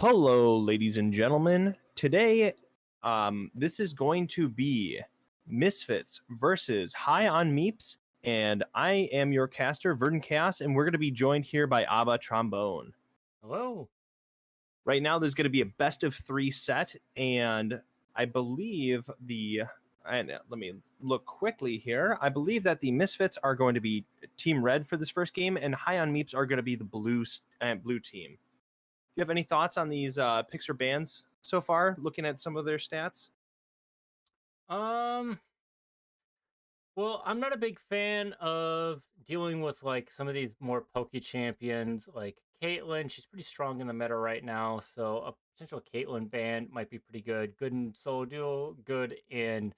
Hello, ladies and gentlemen. Today, this is going to be MiSFiTS versus High on Meeps, and I am your caster, Verdant Chaos, and we're going to be joined here by Abba Trombone. Hello. Right now, there's going to be a best of 3 set, and I believe let me look quickly here. I believe that the MiSFiTS are going to be Team Red for this first game, and High on Meeps are going to be the blue team. Do you have any thoughts on these picks or bans so far, looking at some of their stats? Um, well, I'm not a big fan of dealing with like some of these more pokey champions like Caitlyn. She's pretty strong in the meta right now, so a potential Caitlyn ban might be pretty good. Good in solo duo, good in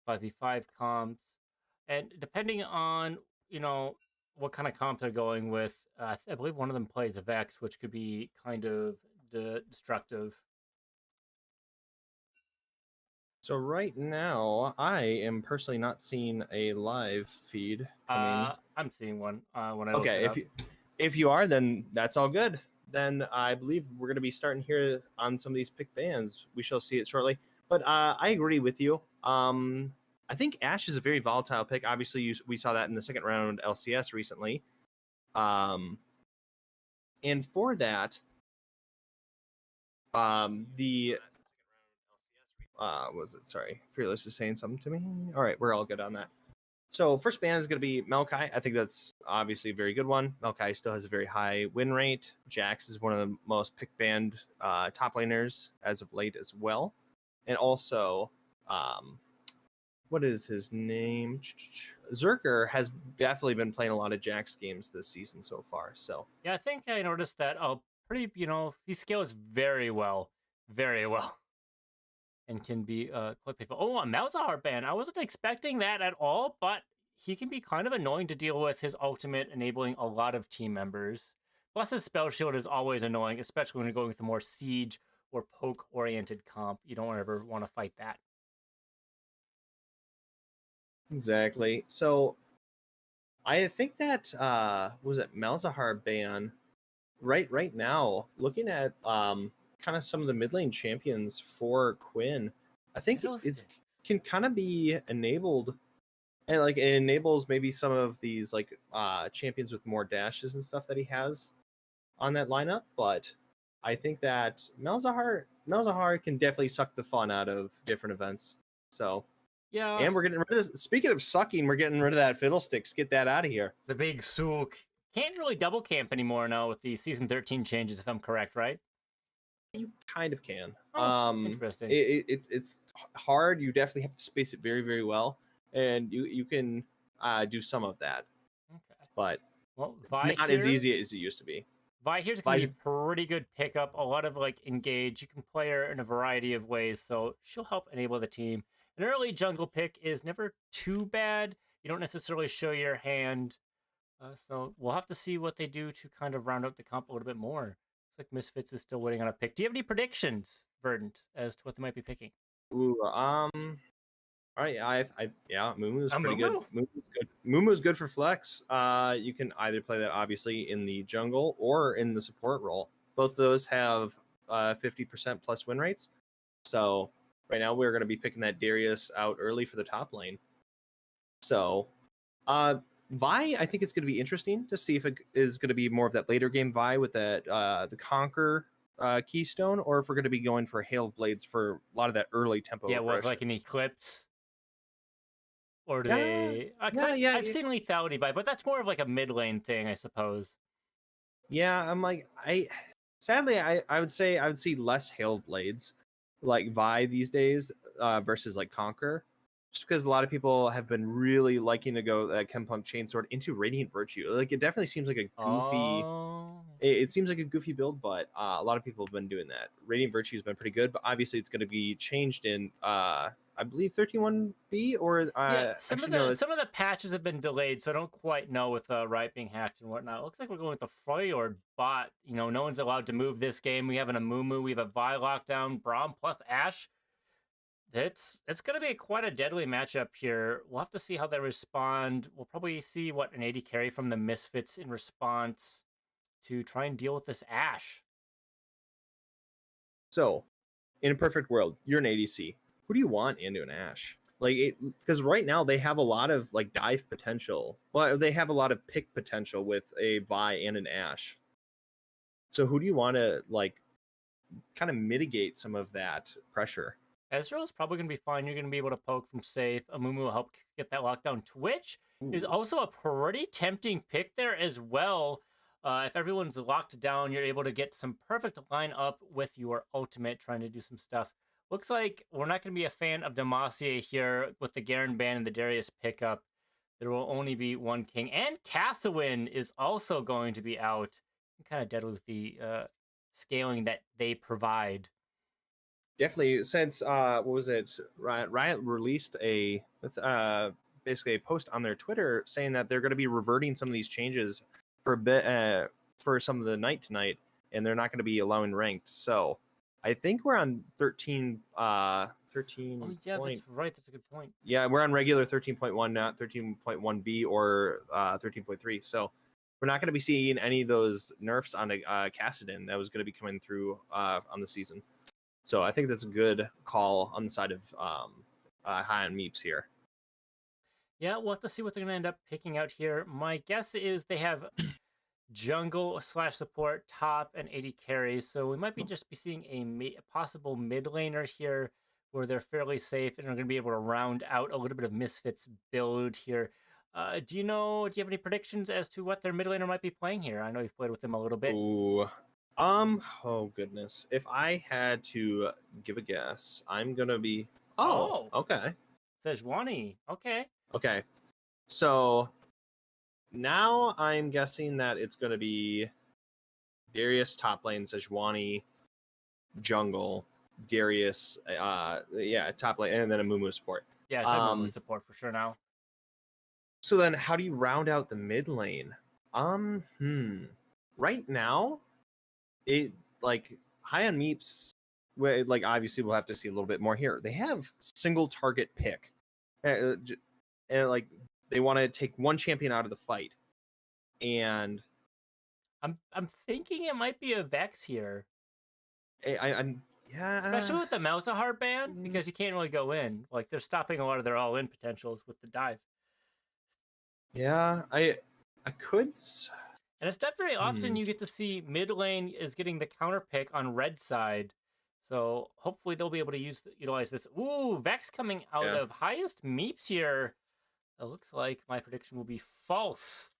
5v5 comps. And depending on, you know, what kind of comp they're going with, I believe one of them plays Vex, which could be kind of destructive. So right now, I am personally not seeing a live feed coming. I'm seeing one when I look Okay, it up. if you are, then that's all good. Then I believe we're going to be starting here on some of these pick bans. We shall see it shortly. But I agree with you. I think Ashe is a very volatile pick. Obviously, we saw that in the second round LCS recently. And for that, the was it? Sorry, Fearless is saying something to me. All right, we're all good on that. So first ban is going to be Maokai. I think that's obviously a very good one. Maokai still has a very high win rate. Jax is one of the most pick banned top laners as of late as well. And also, what is his name? Zerker has definitely been playing a lot of Jax games this season so far. So Yeah, I think I noticed that pretty, he scales very well, and can be quite painful. Oh, a Malzahar ban. I wasn't expecting that at all, but he can be kind of annoying to deal with, his ultimate enabling a lot of team members. Plus, his spell shield is always annoying, especially when you're going with a more siege or poke-oriented comp. You don't ever want to fight that. exactly. So I think that was it Malzahar ban right now, looking at kind of some of the mid lane champions for Quinn, I think it's can kind of be enabled, and like it enables maybe some of these like champions with more dashes and stuff that he has on that lineup. But I think that Malzahar can definitely suck the fun out of different events. So Yeah. and we're getting rid of this. Speaking of sucking, we're getting rid of that fiddlesticks. Get that out of here. The big sook. Can't really double camp anymore now with the season 13 changes, if I'm correct, right? You kind of can. Interesting. It's hard. You definitely have to space it very, very well, and you can do some of that. Okay. But well, it's not as easy as it used to be. Vi here's gonna be a pretty good pickup. A lot of like engage. You can play her in a variety of ways, so she'll help enable the team. An early jungle pick is never too bad. You don't necessarily show your hand, so we'll have to see what they do to kind of round out the comp a little bit more. Looks like MiSFiTS is still waiting on a pick. Do you have any predictions, Verdant, as to what they might be picking? Ooh, all right, yeah, Mumu's pretty good. Mumu? Mumu's good. Mumu's good for flex. You can either play that obviously in the jungle or in the support role. Both of those have 50% plus win rates. So right now we're going to be picking that Darius out early for the top lane. So Vi, I think it's going to be interesting to see if it is going to be more of that later game Vi with that the Conquer keystone, or if we're going to be going for Hail of Blades for a lot of that early tempo. Yeah, was like an Eclipse. Or do they? I've seen lethality Vi, but that's more of like a mid lane thing, I suppose. Yeah, I'm like sadly I would say I would see less Hail Blades like Vi these days versus like Conquer, just because a lot of people have been really liking to go Chempunk Chainsword into Radiant Virtue. Like it definitely seems like a goofy. It seems like a goofy build, but a lot of people have been doing that. Radiant Virtue has been pretty good, but obviously it's going to be changed in I believe 13.1b or yeah. Some of the patches have been delayed, so I don't quite know with Riot being hacked and whatnot. It looks like we're going with the Freyord bot. No one's allowed to move this game. We have an Amumu, we have a Vi lockdown, Braum plus Ashe. It's going to be quite a deadly matchup here. We'll have to see how they respond. We'll probably see what an AD carry from the MiSFiTS in response to try and deal with this Ashe. So, in a perfect world, you're an ADC. Who do you want into an Ashe? Like, because right now they have a lot of like dive potential. Well, they have a lot of pick potential with a Vi and an Ashe. So, who do you want to like kind of mitigate some of that pressure? Ezreal's probably going to be fine. You're going to be able to poke from safe. Amumu will help get that lockdown. Twitch is also a pretty tempting pick there as well. If everyone's locked down, you're able to get some perfect line up with your ultimate, trying to do some stuff. Looks like we're not going to be a fan of Demacia here with the Garen ban and the Darius pickup. There will only be one king. And Cassowin is also going to be out. I'm kind of deadly with the scaling that they provide. Definitely, since what was it? Riot released a basically a post on their Twitter saying that they're going to be reverting some of these changes for a bit for some of the night tonight, and they're not going to be allowing ranked. So I think we're on 13. 13. Oh yeah, that's right. That's a good point. Yeah, we're on regular 13.1, not 13.1b or 13.3. So we're not going to be seeing any of those nerfs on Kassadin that was going to be coming through on the season. So I think that's a good call on the side of high on Meeps here. Yeah, we'll have to see what they're going to end up picking out here. My guess is they have jungle / support, top, and 80 carries. So we might be just be seeing a possible mid laner here where they're fairly safe and are going to be able to round out a little bit of MiSFiTS build here. Do you have any predictions as to what their mid laner might be playing here? I know you've played with them a little bit. Ooh. Oh goodness. If I had to give a guess, I'm gonna be okay. Sejuani. Okay. So now I'm guessing that it's gonna be Darius top lane, Sejuani jungle, Darius top lane, and then a Mumu support. Yeah, Sejuani support for sure now. So then how do you round out the mid lane? Right now, it like high on Meeps, like obviously we'll have to see a little bit more here. They have single target pick, and like they want to take one champion out of the fight, and I'm thinking it might be a Vex here. I'm Especially with the Malzahar ban, because you can't really go in. Like they're stopping a lot of their all-in potentials with the dive. Yeah, I could. And it's not very often you get to see mid lane is getting the counter pick on red side. So hopefully they'll be able to utilize this. Ooh, Vex coming out of highest Meeps here. It looks like my prediction will be false.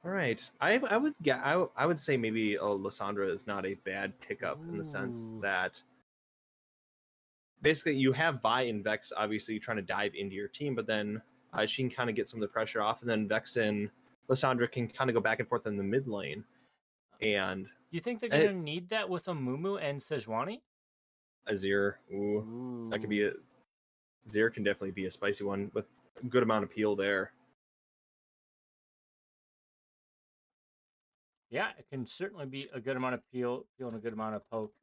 All right, I would say maybe Lissandra is not a bad pickup in the sense that basically you have Vi and Vex obviously trying to dive into your team, but then she can kind of get some of the pressure off, and then Vex and Lissandra can kind of go back and forth in the mid lane. And do you think they're gonna need that with Amumu and Sejuani? Azir, that could be Azir can definitely be a spicy one with a good amount of peel there. Yeah, it can certainly be a good amount of peel and a good amount of poke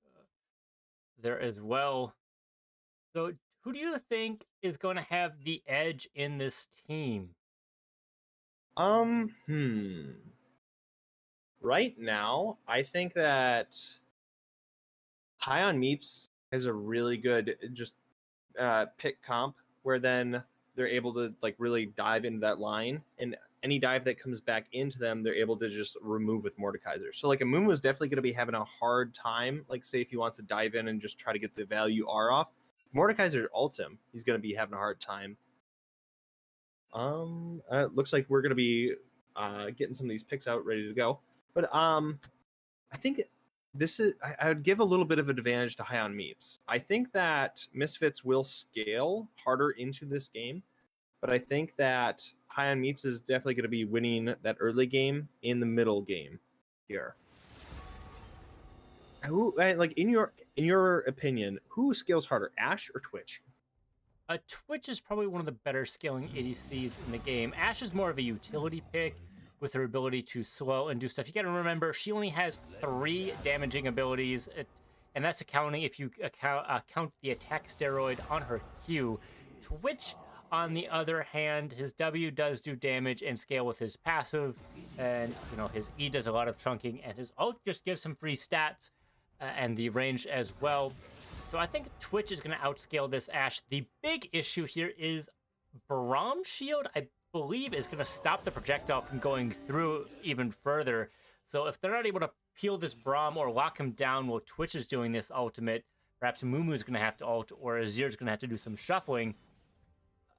there as well. So, who do you think is going to have the edge in this team? Right now, I think that High on Meeps has a really good just pick comp where then they're able to like really dive into that line, and any dive that comes back into them, they're able to just remove with Mordekaiser. So like Amumu is definitely going to be having a hard time. Like say if he wants to dive in and just try to get the value R off, Mordekaiser ults him, he's going to be having a hard time. Looks like we're going to be getting some of these picks out ready to go. But I think this is I would give a little bit of an advantage to High on Meeps. I think that MiSFiTS will scale harder into this game, but I think that High on Meeps is definitely going to be winning that early game in the middle game here. Who, like in your opinion, who scales harder, Ashe or Twitch? Twitch is probably one of the better scaling ADCs in the game. Ashe is more of a utility pick with her ability to slow and do stuff. You got to remember, she only has 3 damaging abilities, and that's accounting if you count the attack steroid on her Q. Twitch, on the other hand, his W does do damage and scale with his passive, and his E does a lot of trunking, and his ult just gives him free stats. and the range as well. So I think Twitch is going to outscale this Ashe. The big issue here is Braum's shield, I believe, is going to stop the projectile from going through even further. So if they're not able to peel this Braum or lock him down while Twitch is doing this ultimate, perhaps Mumu's going to have to ult or Azir's going to have to do some shuffling.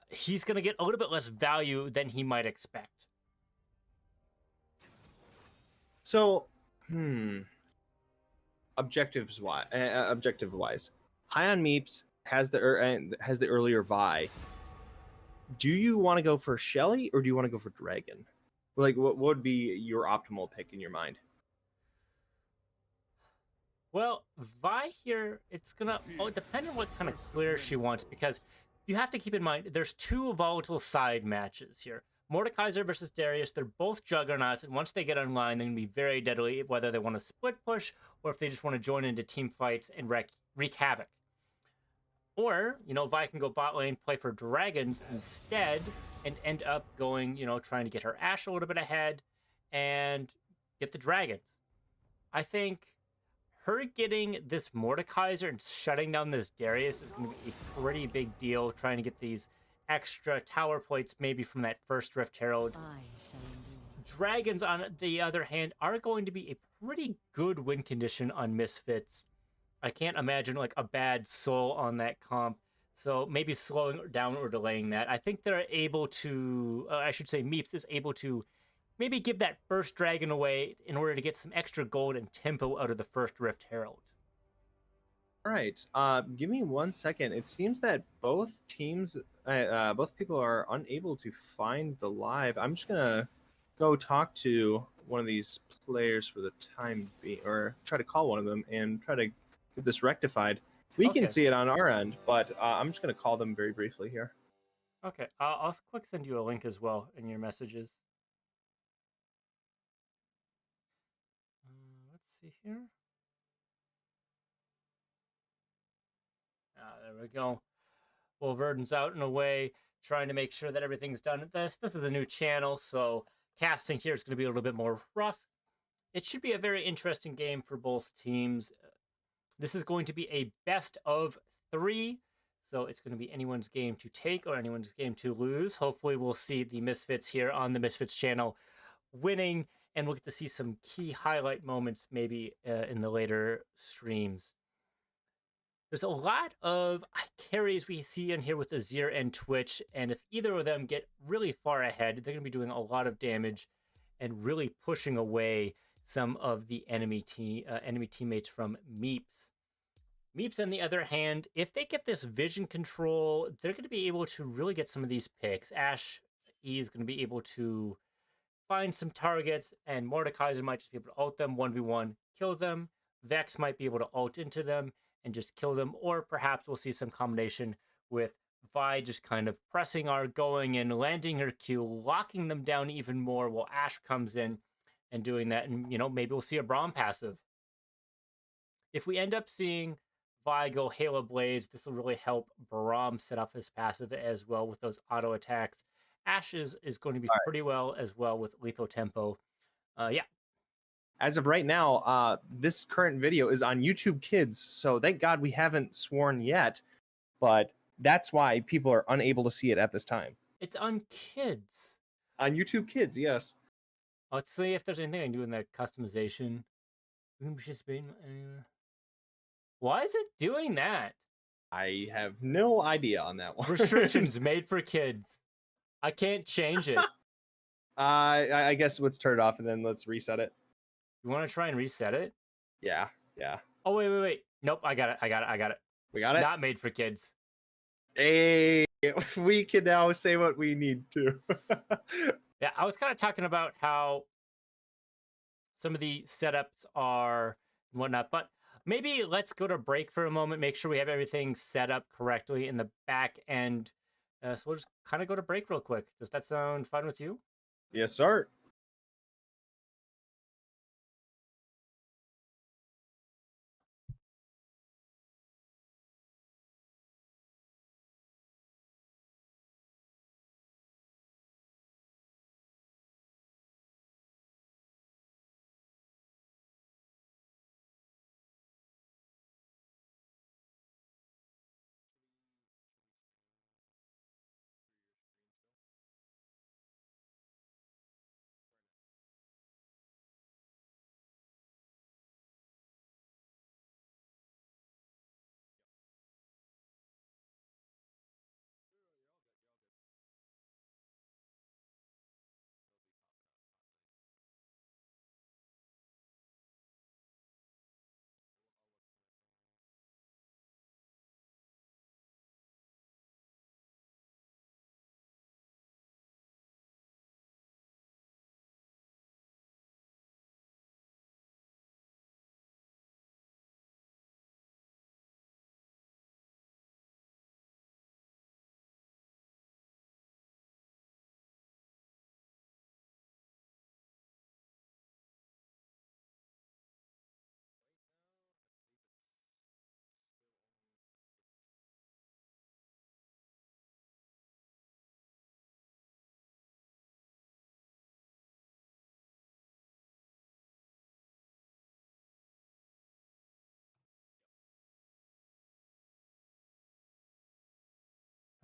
He's going to get a little bit less value than he might expect. So, objective wise, high on Meeps has the earlier Vi. Do you want to go for Shelly or do you want to go for Dragon? Like, what would be your optimal pick in your mind? Well, Vi here, it's gonna depend on what kind of clear she wants, because you have to keep in mind there's two volatile side matches here. Mordekaiser versus Darius, they're both juggernauts, and once they get online, they're gonna be very deadly, whether they want to split push or if they just want to join into team fights and wreak havoc. Or, Vi can go bot lane, play for Dragons instead, and end up going, trying to get her Ashe a little bit ahead and get the Dragons. I think her getting this Mordekaiser and shutting down this Darius is going to be a pretty big deal, trying to get these extra tower plates maybe from that first Rift Herald. Dragons, on the other hand, are going to be a pretty good win condition on MiSFiTS. I can't imagine like a bad soul on that comp. So maybe slowing down or delaying that. I think they're able to, I should say Meeps is able to maybe give that first dragon away in order to get some extra gold and tempo out of the first Rift Herald. All right. Give me 1 second. It seems that both teams, both people are unable to find the live. I'm just gonna go talk to one of these players for the time being, or try to call one of them and try to get this rectified. We can see it on our end, but I'm just gonna call them very briefly here. Okay. I'll quick send you a link as well in your messages. Let's see here. There we go. Well, Verdon's out and away, trying to make sure that everything's done. This is a new channel, so casting here is going to be a little bit more rough. It should be a very interesting game for both teams. This is going to be a best of 3, so it's going to be anyone's game to take or anyone's game to lose. Hopefully, we'll see the MiSFiTS here on the MiSFiTS channel winning, and we'll get to see some key highlight moments maybe in the later streams. There's a lot of carries we see in here with Azir and Twitch, and if either of them get really far ahead, they're going to be doing a lot of damage and really pushing away some of the enemy teammates from Meeps. Meeps, on the other hand, if they get this vision control, they're going to be able to really get some of these picks. Ashe E is going to be able to find some targets, and Mordekaiser might just be able to ult them 1v1, kill them. Vex might be able to ult into them and just kill them, or perhaps we'll see some combination with Vi just kind of pressing R, going and landing her Q, locking them down even more while Ashe comes in and doing that, and maybe we'll see a Braum passive. If we end up seeing Vi go Halo Blaze, this will really help Braum set up his passive as well with those auto attacks. Ashe is going to be pretty well as well with lethal tempo. Yeah. As of right now, this current video is on YouTube Kids, so thank God we haven't sworn yet, but that's why people are unable to see it at this time. It's on Kids. On YouTube Kids, yes. Let's see if there's anything I can do in the customization. Why is it doing that? I have no idea on that one. Restrictions made for kids. I can't change it. I guess let's turn it off and then let's reset it. You want to try and reset it? Yeah. Oh, wait. Nope, I got it. We got it? Not made for kids. Hey, we can now say what we need to. Yeah, I was kind of talking about how some of the setups are and whatnot, but maybe let's go to break for a moment, make sure we have everything set up correctly in the back end. So we'll just kind of go to break real quick. Does that sound fine with you? Yes, sir.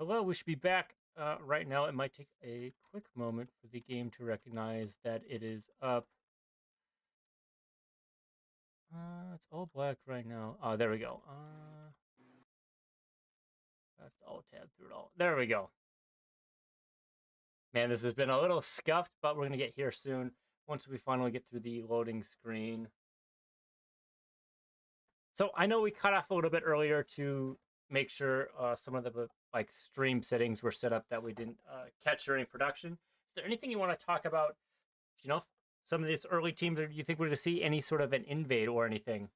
Hello, we should be back right now. It might take a quick moment for the game to recognize that it is up. It's all black right now. Oh, there we go. I have to alt tab through it all. There we go. Man, this has been a little scuffed, but we're going to get here soon once we finally get through the loading screen. So I know we cut off a little bit earlier to make sure some of the like stream settings were set up that we didn't catch during production. Is there anything you want to talk about? You know, some of these early teams, or do you think we're going to see any sort of an invade or anything?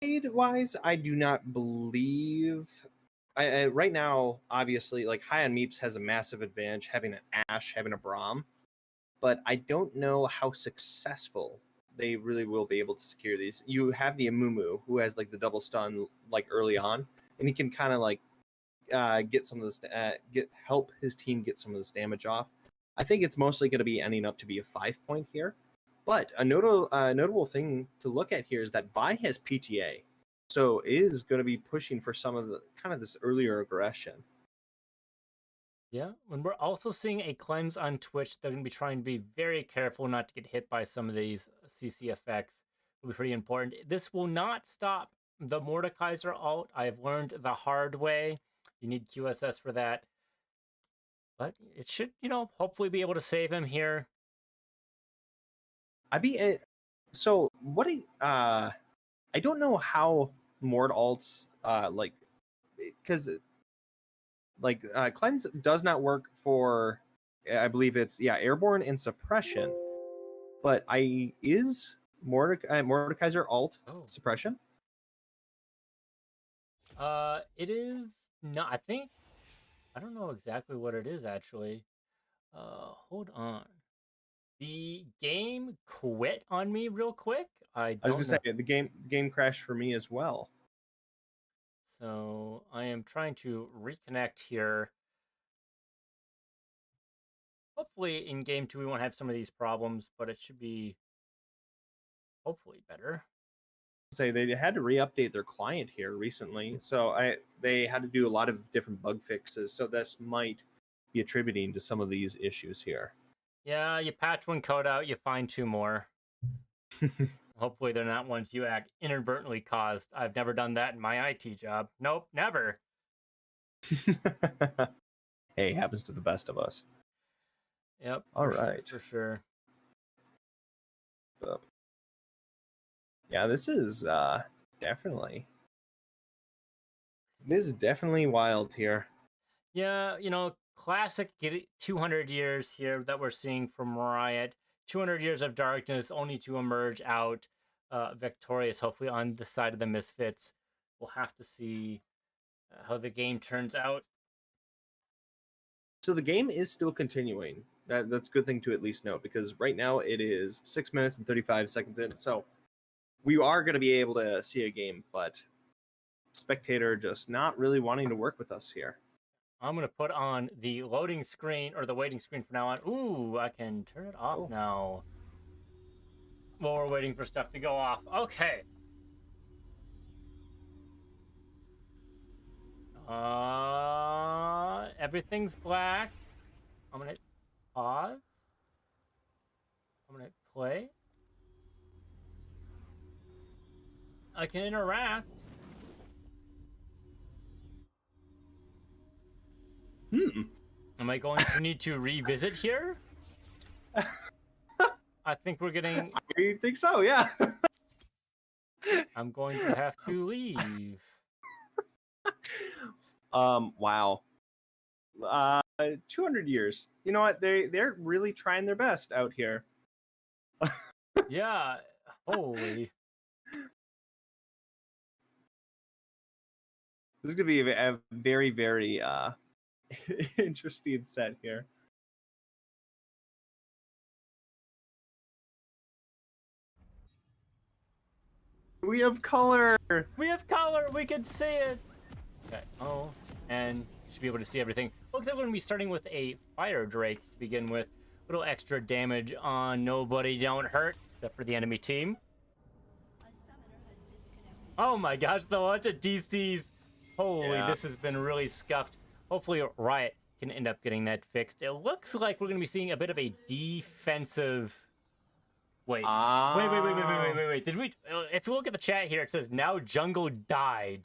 Wise, I do not believe. I right now, obviously, like High on Meeps has a massive advantage having an Ashe, having a Braum, but I don't know how successful they really will be able to secure these. You have the Amumu, who has like the double stun like early on, and he can kind of like get some of this, help his team get some of this damage off. I think it's mostly going to be ending up to be a 5-point here. But a notable thing to look at here is that Vi has PTA, so is going to be pushing for some of the kind of this earlier aggression. Yeah, when we're also seeing a cleanse on Twitch, they're going to be trying to be very careful not to get hit by some of these CC effects. Will be pretty important. This will not stop the Mordekaiser ult. I've learned the hard way. You need QSS for that. But it should, hopefully be able to save him here. So what? I don't know how Mord alts like, because like cleanse does not work for. I believe it's airborne and suppression, but is Mordekaiser alt suppression? It is not. I don't know exactly what it is actually. Hold on. The game quit on me real quick. I was gonna say the game crashed for me as well. So I am trying to reconnect here. Hopefully in game 2 we won't have some of these problems, but it should be hopefully better. Say they had to re-update their client here recently, so they had to do a lot of different bug fixes. So this might be attributing to some of these issues here. Yeah, you patch one code out, you find 2 more. Hopefully they're not ones you inadvertently caused. I've never done that in my IT job. Nope, never. Hey, happens to the best of us. Yep. All right. For sure. Yeah, this is definitely wild here. Yeah, classic 200 years here that we're seeing from Riot. 200 years of darkness, only to emerge out victorious, hopefully on the side of the MiSFiTS. We'll have to see how the game turns out. So the game is still continuing. That's a good thing to at least note, because right now it is 6 minutes and 35 seconds in. So we are going to be able to see a game, but spectator just not really wanting to work with us here. I'm going to put on the loading screen, or the waiting screen from now on. Ooh, I can turn it off now. While we're waiting for stuff to go off. Okay. Everything's black. I'm going to hit pause. I'm going to hit play. I can interact. Am I going to need to revisit here? I think we're getting... I think so, yeah. I'm going to have to leave. Wow. 200 years. You know what? They're really trying their best out here. Yeah. Holy. This is going to be a very, very interesting set here. We have color. We have color. We can see it. Okay. Oh, and you should be able to see everything. Looks like we're going to be starting with a Fire Drake to begin with. A little extra damage on Nobody Don't Hurt, except for the enemy team. Oh my gosh, the bunch of DCs. Holy, This has been really scuffed. hopefully Riot can end up getting that fixed. It looks like we're going to be seeing a bit of a defensive... Wait. Wait. Did we... if you look at the chat here, it says, now jungle died.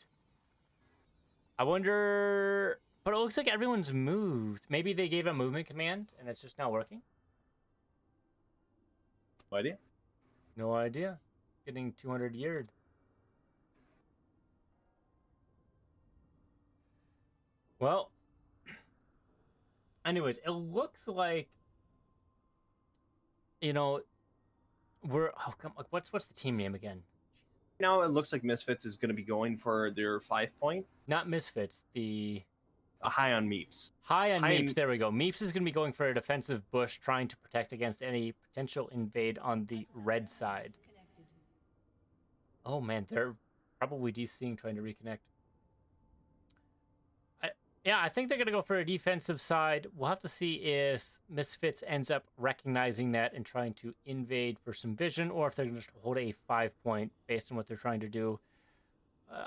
I wonder... But it looks like everyone's moved. Maybe they gave a movement command, and it's just not working? No idea. No idea. Getting 200 yeared. Well, anyways, it looks like, you know, we're... Oh, come on. What's the team name again? Now it looks like MiSFiTS is going to be going for their 5-point. Not MiSFiTS, the... High on Meeps. High on Meeps, there we go. Meeps is going to be going for a defensive bush, trying to protect against any potential invade on the red side. Oh, man, they're probably DCing, trying to reconnect. Yeah, I think they're going to go for a defensive side. We'll have to see if MiSFiTS ends up recognizing that and trying to invade for some vision, or if they're going to just hold a 5-point based on what they're trying to do.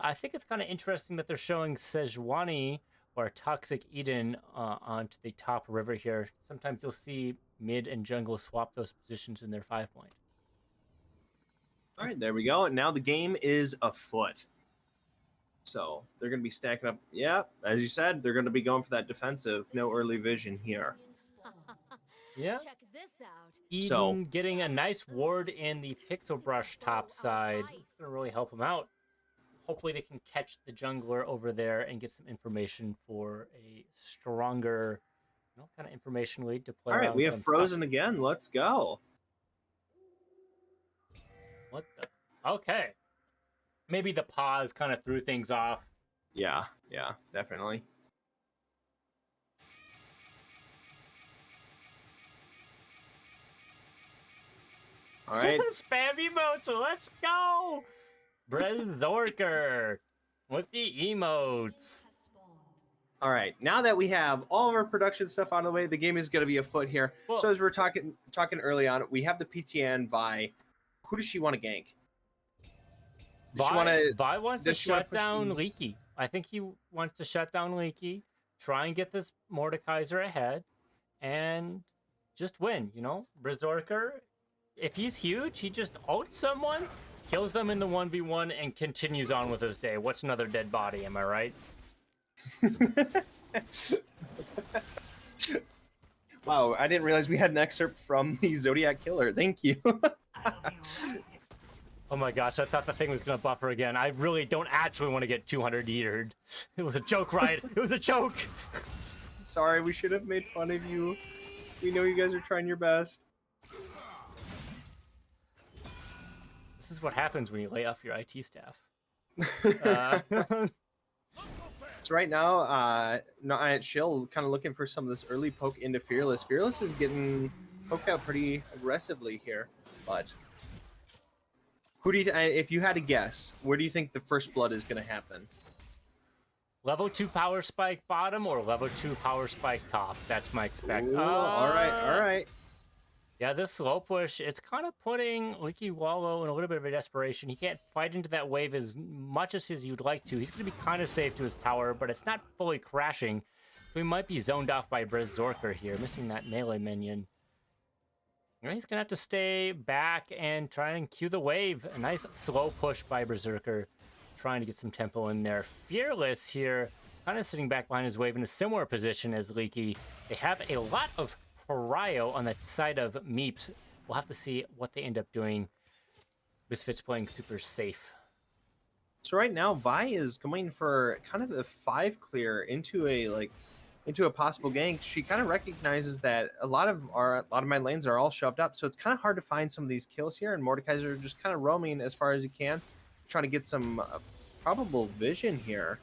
I think it's kind of interesting that they're showing Sejuani or Toxic Eden onto the top river here. Sometimes you'll see mid and jungle swap those positions in their 5-point. All right, there we go. And now the game is afoot. So they're going to be stacking up. Yeah, as you said, they're going to be going for that defensive. No early vision here. Yeah. Check this out. Eden getting a nice ward in the Pixel Brush top side. It's going to really help them out. Hopefully they can catch the jungler over there and get some information for a stronger, kind of information lead to play. All right, we have Frozen again. Let's go. What the? Okay. Maybe the pause kind of threw things off. Yeah, definitely. All right. Spam emotes, let's go! Berserker with the emotes. All right, now that we have all of our production stuff out of the way, the game is going to be afoot here. Well, so as we're talking early on, we have the PTN Vi. Who does she want to gank? Vi wants to shut down Leaky. I think he wants to shut down Leaky, try and get this Mordekaiser ahead, and just win, Berserker, if he's huge, he just ults someone, kills them in the 1v1, and continues on with his day. What's another dead body, am I right? Wow, I didn't realize we had an excerpt from the Zodiac Killer. Thank you. Oh my gosh, I thought the thing was going to buffer again. I really don't actually want to get 200 yeared. It was a joke, right? It was a joke! Sorry, we should have made fun of you. We know you guys are trying your best. This is what happens when you lay off your IT staff. So right now, Shill kind of looking for some of this early poke into Fearless. Fearless is getting poked out pretty aggressively here, but who do you? If you had to guess, where do you think the first blood is going to happen? Level 2 power spike bottom or level 2 power spike top? That's my expect. Ooh, all right. Yeah, this slow push, it's kind of putting Leaky Wallow in a little bit of a desperation. He can't fight into that wave as much as you'd like to. He's going to be kind of safe to his tower, but it's not fully crashing. So he might be zoned off by Berserker here, missing that melee minion. He's going to have to stay back and try and cue the wave. A nice slow push by Berserker, trying to get some tempo in there. Fearless here, kind of sitting back behind his wave in a similar position as Leaky. They have a lot of Pariah on the side of Meeps. We'll have to see what they end up doing. MiSFiTS playing super safe. So right now, Vi is going for kind of a 5 clear into a possible gank. She kind of recognizes that a lot of my lanes are all shoved up, so it's kind of hard to find some of these kills here. And Mordekaiser are just kind of roaming as far as he can, trying to get some probable vision here.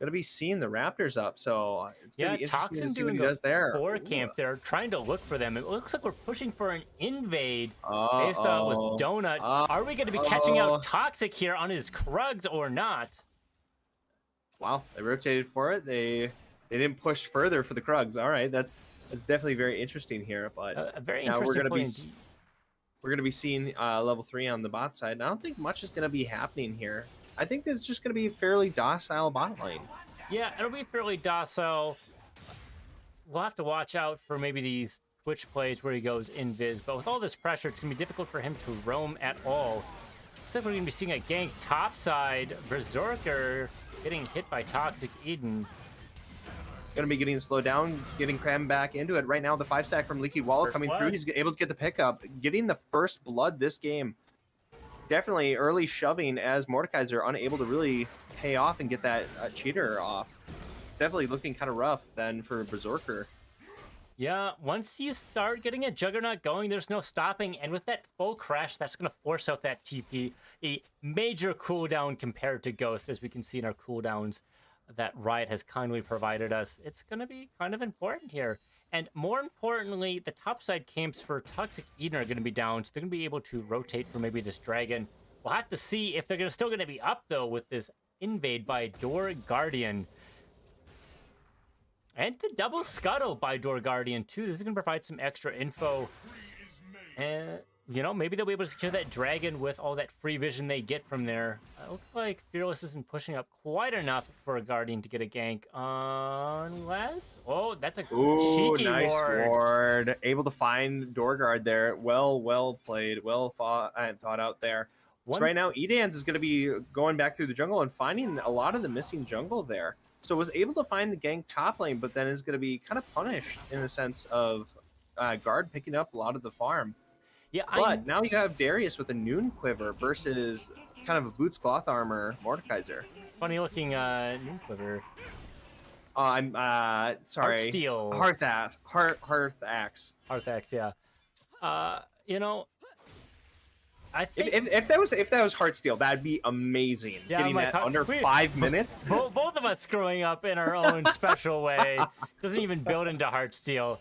Going to be seeing the Raptors up, so it's going to be interesting to see what he does there. Camp there, trying to look for them. It looks like we're pushing for an invade based on with Donut. Are we going to be catching out Toxic here on his Krugs or not? Wow, they rotated for it. They didn't push further for the Krugs. All right, that's definitely very interesting here. But very interesting. We're going to be seeing level 3 on the bot side. And I don't think much is going to be happening here. I think this is just going to be a fairly docile bot lane. Yeah, it'll be fairly docile. We'll have to watch out for maybe these Twitch plays where he goes invis, but with all this pressure, it's going to be difficult for him to roam at all. Looks like we're going to be seeing a gank topside. Berserker getting hit by Toxic Eden. Going to be getting slowed down, getting crammed back into it. Right now, the 5-stack from Leaky Wall coming through. He's able to get the pickup, getting the first blood this game. Definitely early shoving as Mordekaiser unable to really pay off and get that cheater off. It's definitely looking kind of rough then for Berserker. Yeah, once you start getting a Juggernaut going, there's no stopping. And with that full crash, that's going to force out that TP. A major cooldown compared to Ghost, as we can see in our cooldowns that Riot has kindly provided us. It's going to be kind of important here. And more importantly, the topside camps for Toxic Eden are going to be down, so they're going to be able to rotate for maybe this dragon. We'll have to see if they're still going to be up, though, with this invade by Door Guardian. And the double scuttle by Door Guardian, too. This is going to provide some extra info. And, you know, maybe they'll be able to secure that dragon with all that free vision they get from there. It looks like Fearless isn't pushing up quite enough for a Guardian to get a gank. Unless... Oh, that's a cheeky nice ward. Able to find Door Guard there. Well played. Well thought out there. So right now, Edans is going to be going back through the jungle and finding a lot of the missing jungle there. So was able to find the gank top lane, but then is going to be kind of punished in the sense of Guard picking up a lot of the farm. Yeah, but now you have Darius with a Noon Quiver versus kind of a Boots Cloth Armor Mordekaiser. Funny looking Noon Quiver. I'm sorry. Heartsteel. Hearth Axe. Hearth Axe, yeah. You know, I think if that was Heartsteel, that'd be amazing. Yeah, getting that under 5 minutes. Both of us screwing up in our own special way. Doesn't even build into Heartsteel.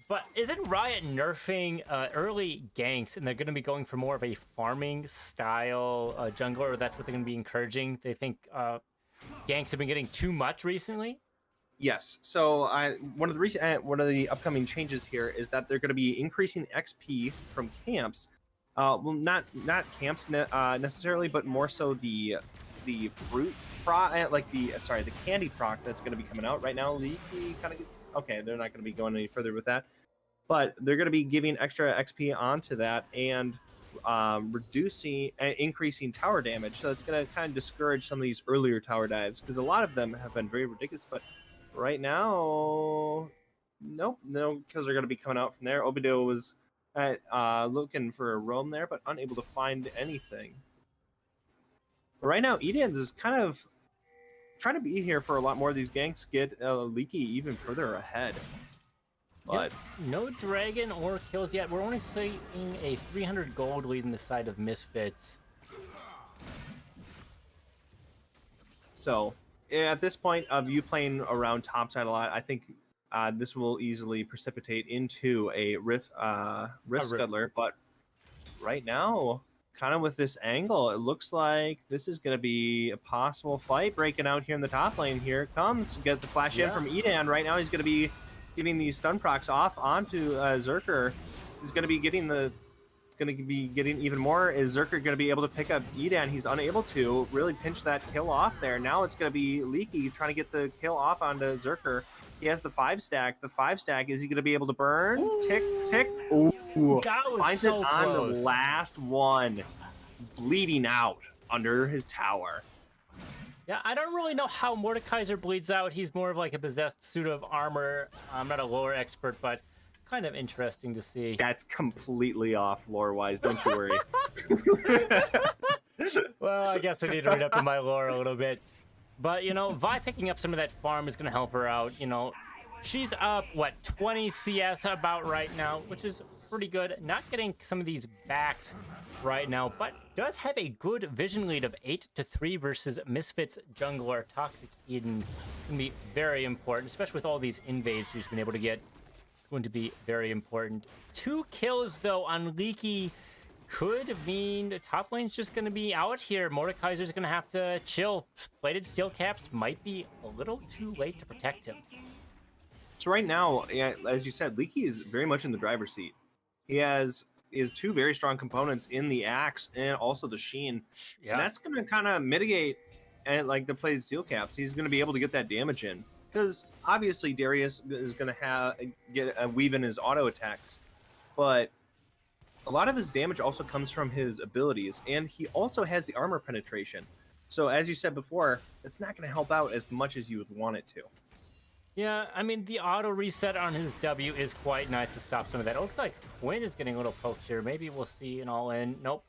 But isn't Riot nerfing early ganks, and they're going to be going for more of a farming style jungler? That's what they're going to be encouraging. They think ganks have been getting too much recently. Yes. So one of the upcoming changes here is that they're going to be increasing XP from camps. Well, not camps necessarily, but more so the fruit proc, like the candy proc that's going to be coming out right now. Leaky kind of gets okay. They're not going to be going any further with that, but they're going to be giving extra XP onto that and increasing tower damage. So it's going to kind of discourage some of these earlier tower dives because a lot of them have been very ridiculous, but right now, no kills are going to be coming out from there. Obito was looking for a roam there, but unable to find anything. But right now, Edans is kind of trying to be here for a lot more of these ganks, get Leaky even further ahead. But no dragon or kills yet. We're only seeing a 300 gold lead in the side of MiSFiTS. So at this point of you playing around topside a lot, I think this will easily precipitate into a Rift Scuttler. But right now, kind of with this angle, it looks like this is going to be a possible fight breaking out here in the top lane. Here it comes. Get the flash in from Edan. Right now, he's going to be getting these stun procs off onto Zerker. He's going to be getting even more. Is Zerker going to be able to pick up Edan? He's unable to really pinch that kill off there. Now it's going to be Leaky trying to get the kill off onto Zerker. He has the 5-stack. The 5-stack, is he going to be able to burn? Ooh. Tick. Ooh. That was finds so it close. On the last one. Bleeding out under his tower. Yeah, I don't really know how Mordekaiser bleeds out. He's more of like a possessed suit of armor. I'm not a lore expert, but kind of interesting to see. That's completely off lore-wise. Don't you worry. Well, I guess I need to read up on my lore a little bit. But, you know, Vi picking up some of that farm is going to help her out. You know, she's up, 20 CS about right now, which is pretty good. Not getting some of these backs right now, but does have a good vision lead of 8-3 versus MiSFiTS jungler Toxic Eden. It's going to be very important, especially with all these invades she's been able to get. It's going to be very important. 2 kills, though, on Leaky could mean the top lane's just going to be out here. Mordekaiser's going to have to chill. Plated steel caps might be a little too late to protect him. So right now, as you said, Leaky is very much in the driver's seat. He has 2 very strong components in the Axe and also the Sheen. Yeah. And that's going to kind of mitigate and like the plated steel caps, he's going to be able to get that damage in. Because obviously Darius is going to get a weave in his auto attacks, but a lot of his damage also comes from his abilities, and he also has the armor penetration. So as you said before, it's not going to help out as much as you would want it to. Yeah, I mean, the auto reset on his W is quite nice to stop some of that. It looks like Quinn is getting a little poked here. Maybe we'll see an all-in. Nope.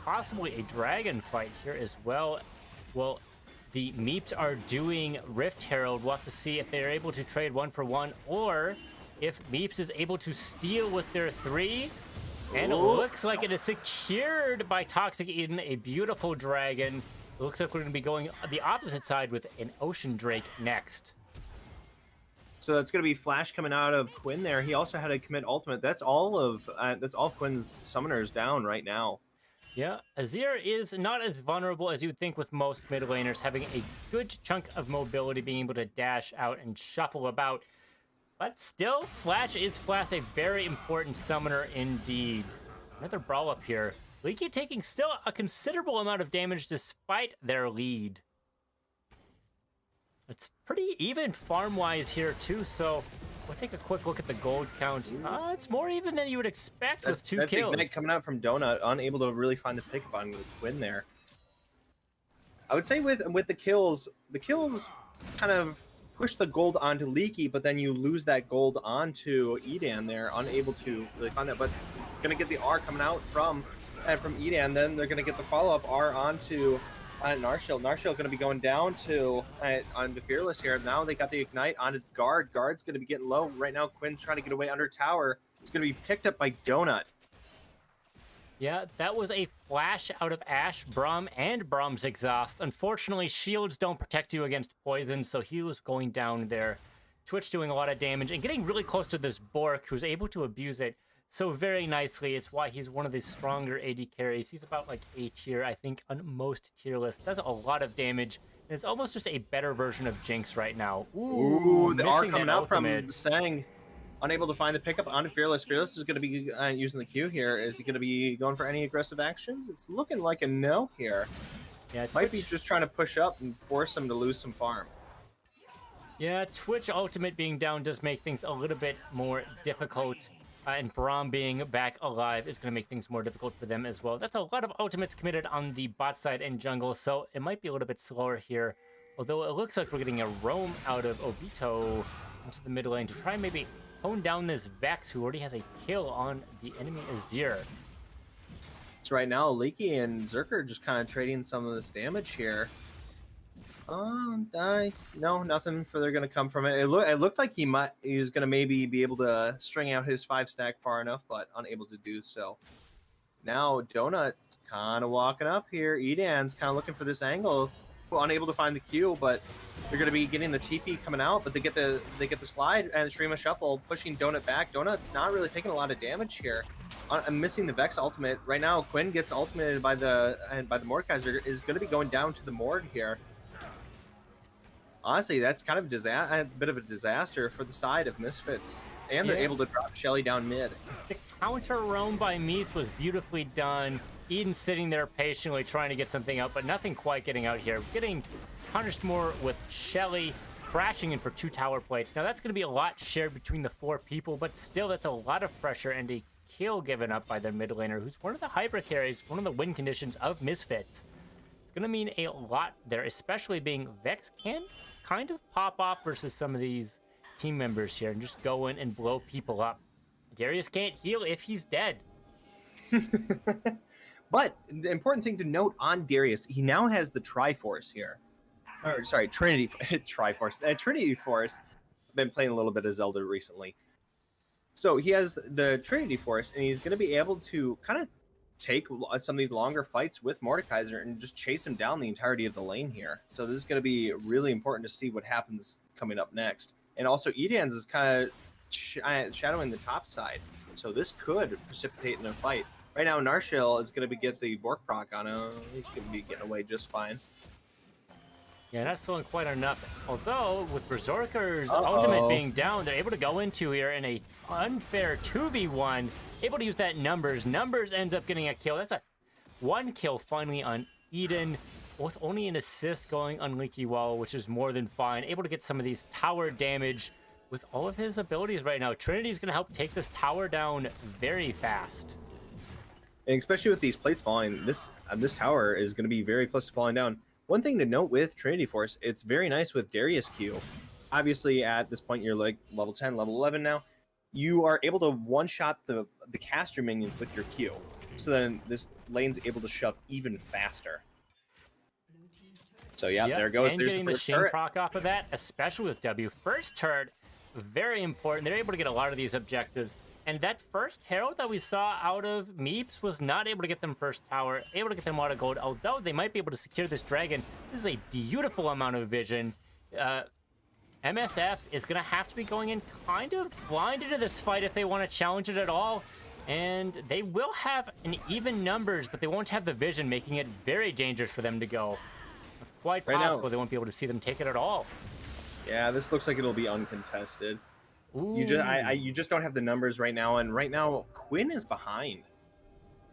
Possibly a dragon fight here as well. Well, the Meeps are doing Rift Herald. We'll have to see if they're able to trade 1-for-1, or if Meeps is able to steal with their 3. And it looks like it is secured by Toxic Eden, a beautiful dragon. It looks like we're going to be going the opposite side with an Ocean Drake next. So that's going to be Flash coming out of Quinn there. He also had to commit ultimate. That's all Quinn's summoners down right now. Yeah, Azir is not as vulnerable as you would think with most mid laners, having a good chunk of mobility, being able to dash out and shuffle about. But still, Flash is a very important summoner indeed. Another brawl up here. Leaky taking still a considerable amount of damage despite their lead. It's pretty even farm-wise here too, so we'll take a quick look at the gold count. It's more even than you would expect with 2 kills. That's Ignite coming out from Donut, unable to really find the pickup on the Quinn there. I would say with the kills kind of push the gold onto Leaky, but then you lose that gold onto Edan there, unable to really find that. But gonna get the R coming out from Edan, then they're gonna get the follow-up R onto Narshil. Narshil going to be going down to onto Fearless here. Now they got the Ignite onto Guard. Guard's going to be getting low. Right now, Quinn's trying to get away under tower. It's going to be picked up by Donut. Yeah, that was a flash out of Ashe, Braum, and Braum's exhaust. Unfortunately, shields don't protect you against poison, so he was going down there. Twitch doing a lot of damage and getting really close to this Bork, who's able to abuse it so very nicely. It's why he's one of the stronger AD carries. He's about like A tier, I think, on most tier lists. Does a lot of damage. And it's almost just a better version of Jinx right now. Ooh, the R coming out from Sang. Unable to find the pickup onto Fearless. Fearless is going to be using the Q here. Is he going to be going for any aggressive actions? It's looking like a no here. Yeah, might be just trying to push up and force him to lose some farm. Yeah, Twitch ultimate being down does make things a little bit more difficult. And Braum being back alive is going to make things more difficult for them as well. That's a lot of ultimates committed on the bot side and jungle, so it might be a little bit slower here. Although it looks like we're getting a roam out of Obito into the mid lane to try and maybe hone down this Vex, who already has a kill on the enemy Azir. So right now, Leaky and Zerker just kind of trading some of this damage here. No, nothing further going to come from it. It looked like he was going to maybe be able to string out his 5-stack far enough, but unable to do so. Now Donut's kind of walking up here. Edan's kind of looking for this angle, unable to find the Q, but they're going to be getting the TP coming out. But they get the slide and stream a shuffle, pushing Donut back. Donut's not really taking a lot of damage here. I'm missing the Vex ultimate right now. Quinn gets ultimated by the Mordekaiser, is going to be going down to the Mord here. Honestly, that's kind of a bit of a disaster for the side of MiSFiTS. And they're able to drop Shelly down mid. The counter roam by Mies was beautifully done. Eden sitting there patiently trying to get something out, but nothing quite getting out here. Getting punished more with Shelly crashing in for 2 tower plates. Now that's going to be a lot shared between the 4 people, but still that's a lot of pressure and a kill given up by their mid laner, who's one of the hybrid carries, one of the win conditions of MiSFiTS. It's going to mean a lot there, especially being Vex can kind of pop off versus some of these team members here and just go in and blow people up. Darius can't heal if he's dead. But the important thing to note on Darius, he now has the Triforce here. Or sorry, Trinity Triforce. Trinity Force. I've been playing a little bit of Zelda recently. So he has the Trinity Force, and he's going to be able to kind of take some of these longer fights with Mordekaiser and just chase him down the entirety of the lane here. So this is going to be really important to see what happens coming up next. And also Edan's is kind of shadowing the top side. So this could precipitate in a fight. Right now, Narshil is going to get the Bork proc on him. He's going to be getting away just fine. Yeah, that's still quite enough. Although, with Berserker's ultimate being down, they're able to go into here in a unfair 2v1. Able to use that Numbers. Numbers ends up getting a kill. That's a 1 kill finally on Eden, with only an assist going on Leaky Well, which is more than fine. Able to get some of these tower damage with all of his abilities right now. Trinity is going to help take this tower down very fast. And especially with these plates falling, this tower is going to be very close to falling down. One thing to note with Trinity Force, it's very nice with Darius Q. Obviously, at this point, you're like level 10, level 11 now. You are able to one-shot the caster minions with your Q. So then this lane's able to shove even faster. So yeah, there goes. And There's getting the the first Shin turret. proc off of that, especially with W. First turret, very important. They're able to get a lot of these objectives. And that first Herald that we saw out of MiSFiTS was not able to get them first tower, able to get them a lot of gold, although they might be able to secure this dragon. This is a beautiful amount of vision. MSF is going to have to be going in kind of blind into this fight if they want to challenge it at all. And they will have an even numbers, but they won't have the vision, making it very dangerous for them to go. It's quite possible they won't be able to see them take it at all. Yeah, this looks like it'll be uncontested. Ooh. You just don't have the numbers right now, and right now Quinn is behind.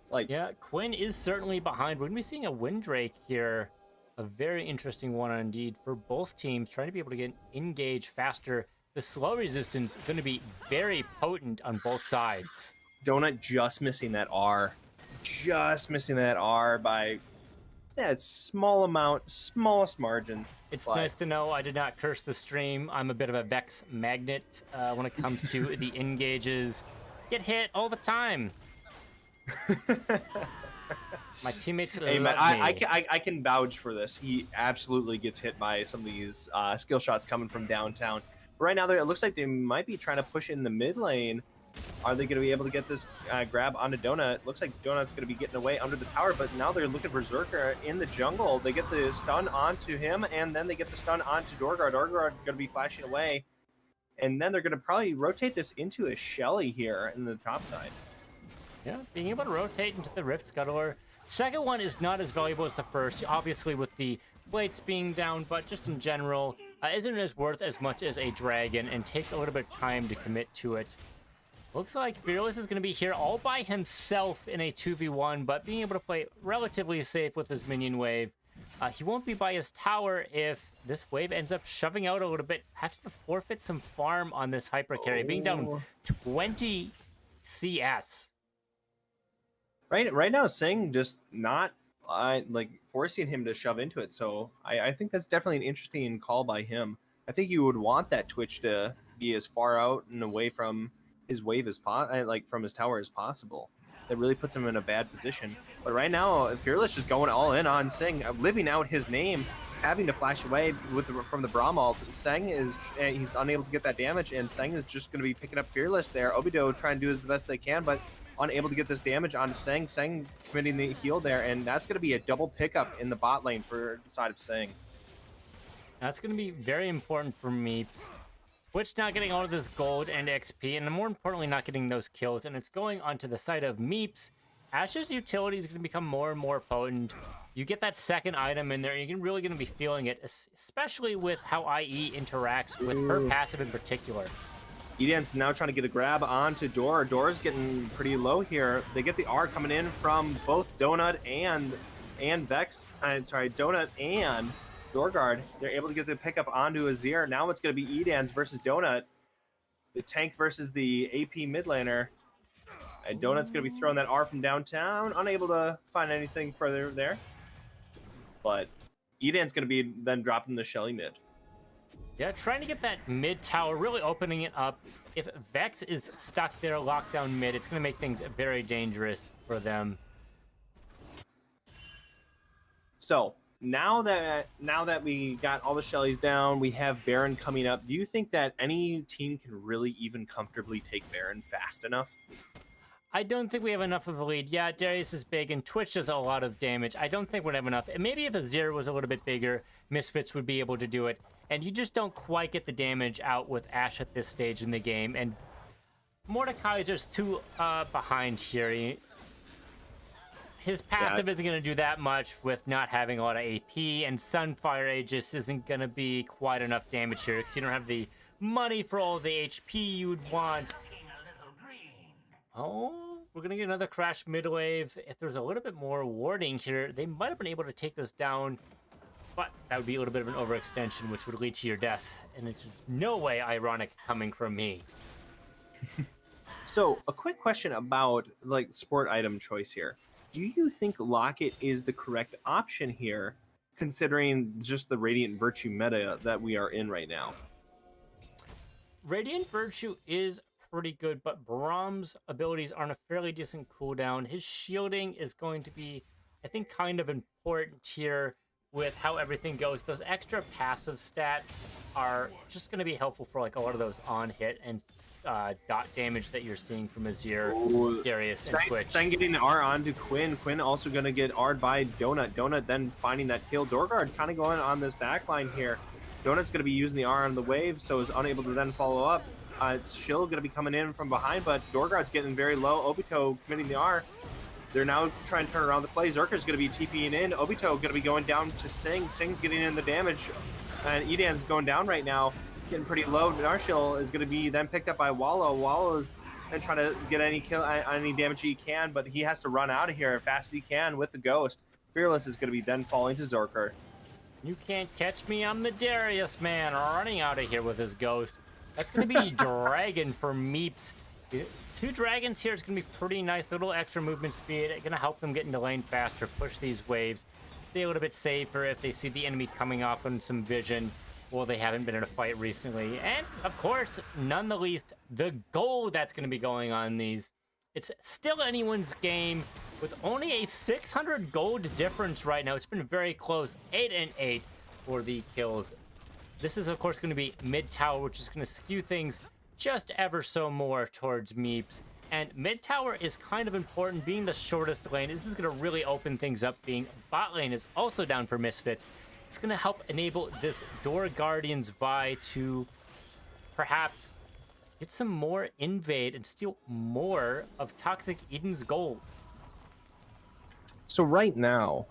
Like, yeah, Quinn is certainly behind. We're gonna be seeing a Windrake here, a very interesting one indeed for both teams, trying to be able to get engaged faster. The slow resistance is going to be very potent on both sides. Donut just missing that R, by that small amount, smallest margin. It's nice to know I did not curse the stream. I'm a bit of a Vex magnet when it comes to the engages. Get hit all the time. My teammates love me. I can vouch for this. He absolutely gets hit by some of these skill shots coming from downtown. But right now, it looks like they might be trying to push in the mid lane. Are they going to be able to get this grab onto Donut? Looks like Donut's going to be getting away under the tower, but now they're looking for Berserker in the jungle. They get the stun onto him, and then they get the stun onto Dorgard. Dorgard going to be flashing away, and then they're going to probably rotate this into a Shelly here in the top side. Yeah, being able to rotate into the Rift Scuttler. Second one is not as valuable as the first, obviously with the plates being down, but just in general, isn't as worth as much as a dragon and takes a little bit of time to commit to it. Looks like Fearless is going to be here all by himself in a 2v1, but being able to play relatively safe with his minion wave. He won't be by his tower if this wave ends up shoving out a little bit. Have to forfeit some farm on this hyper carry, being down 20 CS. Right now, Singh just not like forcing him to shove into it. So I think that's definitely an interesting call by him. I think you would want that Twitch to be as far out and away from his wave as from his tower as possible. That really puts him in a bad position. But right now, Fearless just going all in on Singh, living out his name, having to flash away from the Braum ult. Seng he's unable to get that damage, and Seng is just going to be picking up Fearless there. Obido trying to do the best they can, but unable to get this damage onto Seng. Seng committing the heal there, and that's going to be a double pickup in the bot lane for the side of Seng. That's going to be very important for me. Twitch not getting all of this gold and XP, and more importantly, not getting those kills, and it's going onto the side of MiSFiTS. Ashe's utility is going to become more and more potent. You get that second item in there, and you're really going to be feeling it, especially with how IE interacts with her passive in particular. Eden's now trying to get a grab onto Dor. Dor's getting pretty low here. They get the R coming in from both Donut and Vex. Donut and Dorgard. They're able to get the pickup onto Azir. Now it's going to be Eden's versus Donut. The tank versus the AP mid laner. And Donut's going to be throwing that R from downtown. Unable to find anything further there. But Eden's going to be then dropping the Shelly mid. Yeah, trying to get that mid tower, really opening it up. If Vex is stuck there, locked down mid, it's going to make things very dangerous for them. So now that we got all the Shellys down, we have Baron coming up. Do you think that any team can really even comfortably take Baron fast enough? I don't think we have enough of a lead. Yeah, Darius is big, and Twitch does a lot of damage. I don't think we'd have enough. And maybe if Azir was a little bit bigger, MiSFiTS would be able to do it. And you just don't quite get the damage out with Ashe at this stage in the game. And Mordekaiser's too behind here. His passive isn't going to do that much with not having a lot of AP, and Sunfire Aegis isn't going to be quite enough damage here because you don't have the money for all the HP you'd want. Oh, We're going to get another crash mid wave. If there's a little bit more warding here, they might have been able to take this down. But that would be a little bit of an overextension, which would lead to your death. And it's no way ironic coming from me. So, a quick question about like sport item choice here. Do you think Locket is the correct option here, considering just the Radiant Virtue meta that we are in right now? Radiant Virtue is pretty good, but Braum's abilities are on a fairly decent cooldown. His shielding is going to be, I think, kind of important here with how everything goes. Those extra passive stats are just going to be helpful for like a lot of those on hit and dot damage that you're seeing from Azir, Darius, and Twitch. Then getting the R onto Quinn. Quinn also going to get R'd by Donut. Donut then finding that kill. Dorgard kind of going on this backline here. Donut's going to be using the R on the wave, so is unable to then follow up. It's Shill going to be coming in from behind, but Dorgard's getting very low. Obito committing the R. They're now trying to turn around the play. Zerker's going to be TPing in. Obito going to be going down to Sing. Sing's getting in the damage. And Edan's going down right now, getting pretty low. Narshil is going to be then picked up by Wallow. Wallow is then trying to get any damage he can, but he has to run out of here as fast as he can with the Ghost. Fearless is going to be then falling to Zerker. You can't catch me, I'm the Darius man, running out of here with his Ghost. That's going to be Dragon for Meeps. 2 dragons here is going to be pretty nice. A little extra movement speed. Going to help them get into lane faster, push these waves. Be a little bit safer if they see the enemy coming off on some vision. Well, they haven't been in a fight recently. And, of course, none the least, the gold that's going to be going on these. It's still anyone's game with only a 600 gold difference right now. It's been very close. 8 and 8 for the kills. This is, of course, going to be mid tower, which is going to skew things just ever so more towards Meeps. And mid tower is kind of important, being the shortest lane. This is going to really open things up, being bot lane is also down for MiSFiTS. It's going to help enable this Door Guardian's Vi to perhaps get some more invade and steal more of Toxic Eden's gold. So right now,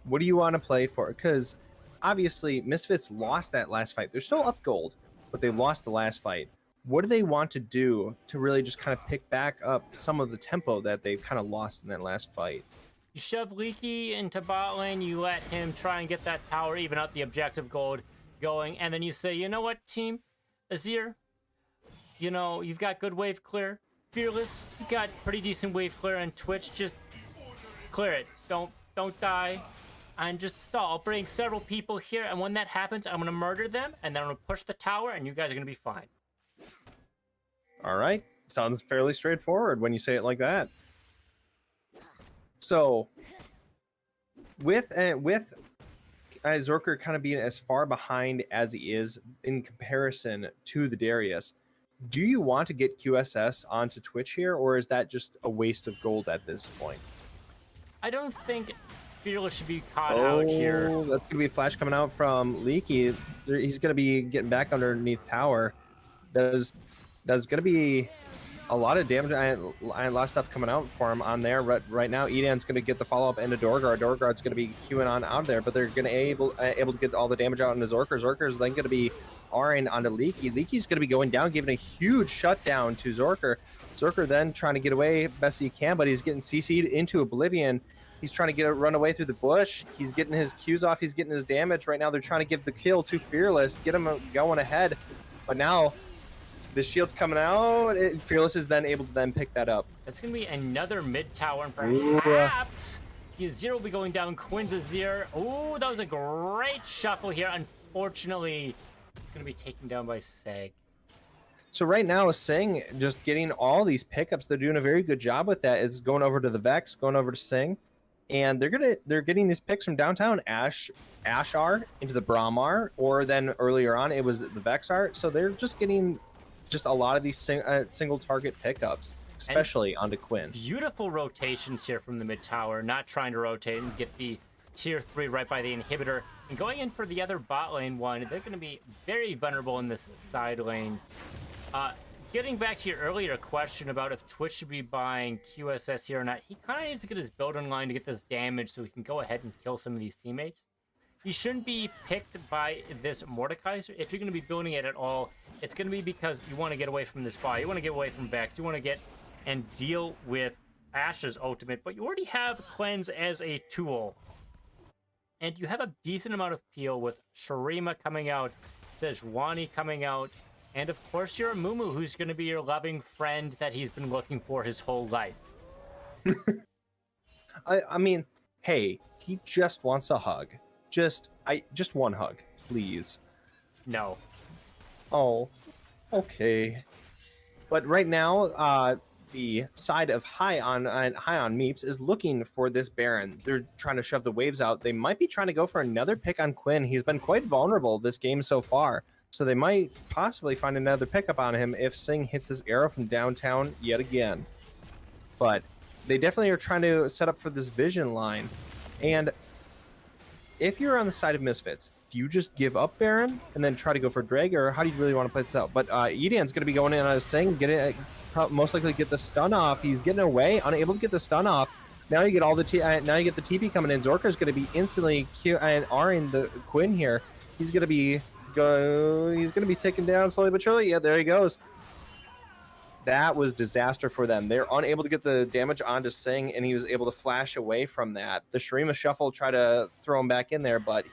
what do you want to play for? Because obviously MiSFiTS lost that last fight. They're still up gold, but they lost the last fight. What do they want to do to really just kind of pick back up some of the tempo that they've kind of lost in that last fight? You shove Leaky into bot lane, you let him try and get that tower, even out the objective gold going, and then you say, you know what, team? Azir, you know, you've got good wave clear. Fearless, you got pretty decent wave clear, and Twitch, just clear it. Don't die. And just stall. I'll bring several people here, and when that happens, I'm going to murder them, and then I'm going to push the tower, and you guys are going to be fine. All right. Sounds fairly straightforward when you say it like that. So, with Zerker kind of being as far behind as he is in comparison to the Darius, do you want to get QSS onto Twitch here, or is that just a waste of gold at this point? I don't think Fearless should be caught out here. That's going to be a flash coming out from Leaky. He's going to be getting back underneath tower. There's going to be a lot of damage. I had a lot of stuff coming out for him on there. Right now, Edan's going to get the follow-up into Dorgard. Dorgard's going to be queuing on out there, but they're going to able to get all the damage out into Zerker. Zerker's then going to be R'ing onto Leaky. Leaky's going to be going down, giving a huge shutdown to Zerker. Zerker then trying to get away best he can, but he's getting CC'd into Oblivion. He's trying to run away through the bush. He's getting his Qs off. He's getting his damage. Right now, they're trying to give the kill to Fearless, get him going ahead. But now, the shield's coming out. Fearless is then able to then pick that up. That's going to be another mid tower, and perhaps Azir will be going down. Quinn's Azir. Oh, that was a great shuffle here. Unfortunately, it's going to be taken down by Seg. So right now, Sing just getting all these pickups. They're doing a very good job with that. It's going over to the Vex, going over to Sing. And they're getting these picks from downtown Ashar into the Brahmar, or then earlier on it was the Vexar. So they're just getting just a lot of these single target pickups, especially onto Quinn. Beautiful rotations here from the mid tower, not trying to rotate and get the tier 3 right by the inhibitor. And going in for the other bot lane one, they're going to be very vulnerable in this side lane. Getting back to your earlier question about if Twitch should be buying QSS here or not, he kind of needs to get his build in line to get this damage so he can go ahead and kill some of these teammates. He shouldn't be picked by this Mordekaiser. If you're going to be building it at all, it's going to be because you want to get away from this Vi. You want to get away from Vex. You want to get and deal with Ashe's ultimate, but you already have Cleanse as a tool. And you have a decent amount of peel with Shurima coming out, Sejuani coming out, and of course your Amumu, who's going to be your loving friend that he's been looking for his whole life. I mean, hey, he just wants a hug. Just one hug, please. No. Oh, okay. But right now, the side of High on Meeps is looking for this Baron. They're trying to shove the waves out. They might be trying to go for another pick on Quinn. He's been quite vulnerable this game so far. So they might possibly find another pickup on him if Singh hits his arrow from downtown yet again. But they definitely are trying to set up for this vision line. And if you're on the side of MiSFiTS, do you just give up Baron and then try to go for Drag, or how do you really want to play this out? But Edan's going to be going in on his Singh, most likely get the stun off. He's getting away, unable to get the stun off. Now you get all the now you get the TP coming in. Zorker's going to be instantly R'ing the Quinn here. He's going to be taken down slowly but surely. Yeah, there he goes. That was disaster for them. They're unable to get the damage onto Singh, and he was able to flash away from that. The Shurima shuffle tried to throw him back in there, but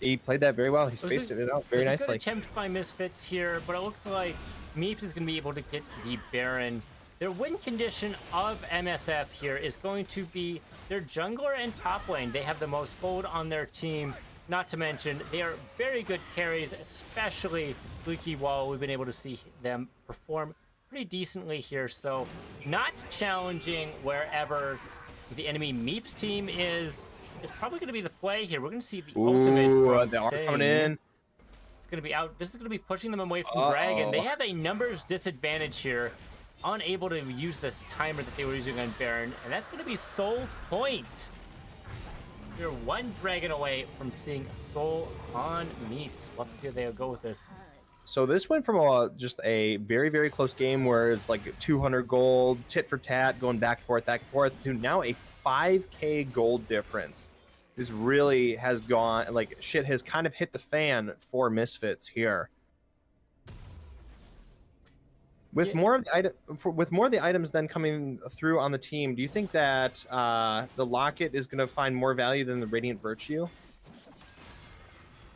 he played that very well. He spaced it out very nicely. Good attempt by MiSFiTS here, but it looks like MiSFiTS is going to be able to get the Baron. Their win condition of MSF here is going to be their jungler and top lane. They have the most gold on their team. Not to mention, they are very good carries, especially Leaky Wall. We've been able to see them perform pretty decently here, so not challenging wherever the enemy Meeps team is probably going to be the play here. We're going to see the ultimate. The R coming in. It's going to be out. This is going to be pushing them away from Dragon. They have a numbers disadvantage here, unable to use this timer that they were using on Baron, and that's going to be Soul Point. You're one Dragon away from seeing Soul on Meeps. We'll have to see how they'll go with this. So this went from just a very, very close game where it's like 200 gold, tit for tat, going back and forth, to now a 5K gold difference. This really has gone, like, shit has kind of hit the fan for MiSFiTS here. With more of the items then coming through on the team, do you think that the Locket is going to find more value than the Radiant Virtue?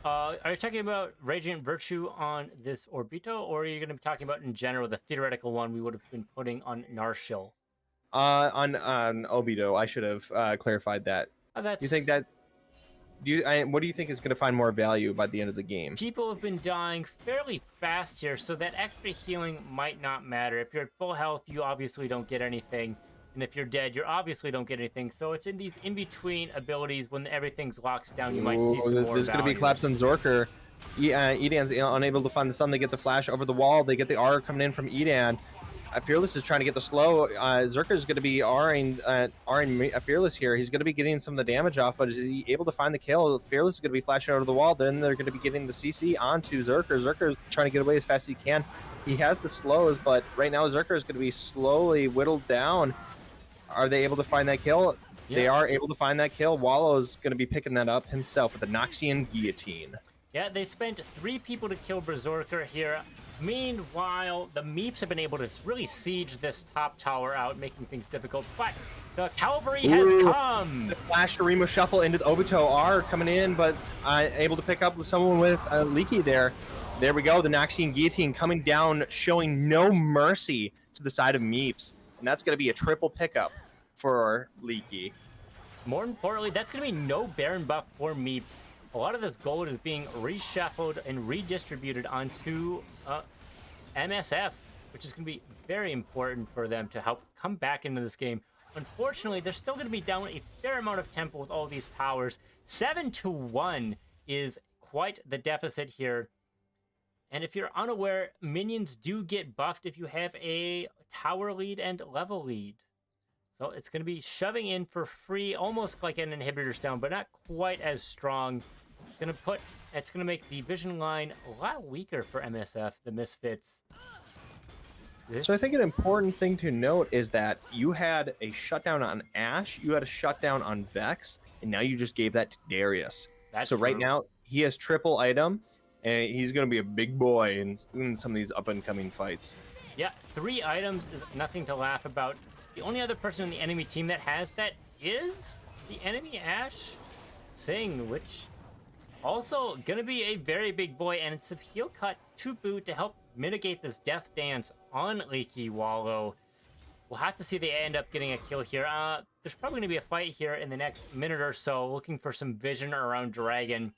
Are you talking about Radiant Virtue on this Orbito, or are you going to be talking about in general the theoretical one we would have been putting on Narshil? On Obito, I should have clarified that. You think that? What do you think is going to find more value by the end of the game? People have been dying fairly fast here, so that extra healing might not matter. If you're at full health, you obviously don't get anything. And if you're dead, you obviously don't get anything. So it's in these in-between abilities when everything's locked down, you might see some more There's going to be collapse on Zorker. Edan's unable to find the stun. They get the flash over the wall. They get the R coming in from Edan. Fearless is trying to get the slow. Zerker is going to be R'ing Fearless here. He's going to be getting some of the damage off, but is he able to find the kill? Fearless is going to be flashing over the wall. Then they're going to be getting the CC onto Zerker. Zerker is trying to get away as fast as he can. He has the slows, but right now Zerker is going to be slowly whittled down. Are they able to find that kill? Yeah. They are able to find that kill. Wallow's going to be picking that up himself with the Noxian Guillotine. Yeah, they spent 3 people to kill Berserker here. Meanwhile, the Meeps have been able to really siege this top tower out, making things difficult. But the cavalry has come. The Flash Shurima shuffle into the Obito R coming in, but able to pick up with someone with Leaky there. There we go. The Noxian Guillotine coming down, showing no mercy to the side of Meeps. And that's going to be a triple pickup for Leaky. More importantly, that's going to be no Baron buff for Meeps. A lot of this gold is being reshuffled and redistributed onto MSF, which is going to be very important for them to help come back into this game. Unfortunately, they're still going to be down a fair amount of tempo with all these towers. 7-1 is quite the deficit here. And if you're unaware, minions do get buffed if you have a tower lead and level lead. So it's going to be shoving in for free, almost like an inhibitor stone, but not quite as strong. It's going to make the vision line a lot weaker for MSF, the MiSFiTS. So I think an important thing to note is that you had a shutdown on Ashe, you had a shutdown on Vex, and now you just gave that to Darius. That's so true. Right now, he has triple item, and he's going to be a big boy in some of these up-and-coming fights. Yeah, 3 items is nothing to laugh about. The only other person in the enemy team that has that is the enemy Ashe, Sing, which also gonna be a very big boy, and it's a heal cut to boot to help mitigate this death dance on Leaky Wallow. We'll have to see if they end up getting a kill here. There's probably gonna be a fight here in the next minute or so, looking for some vision around Dragon.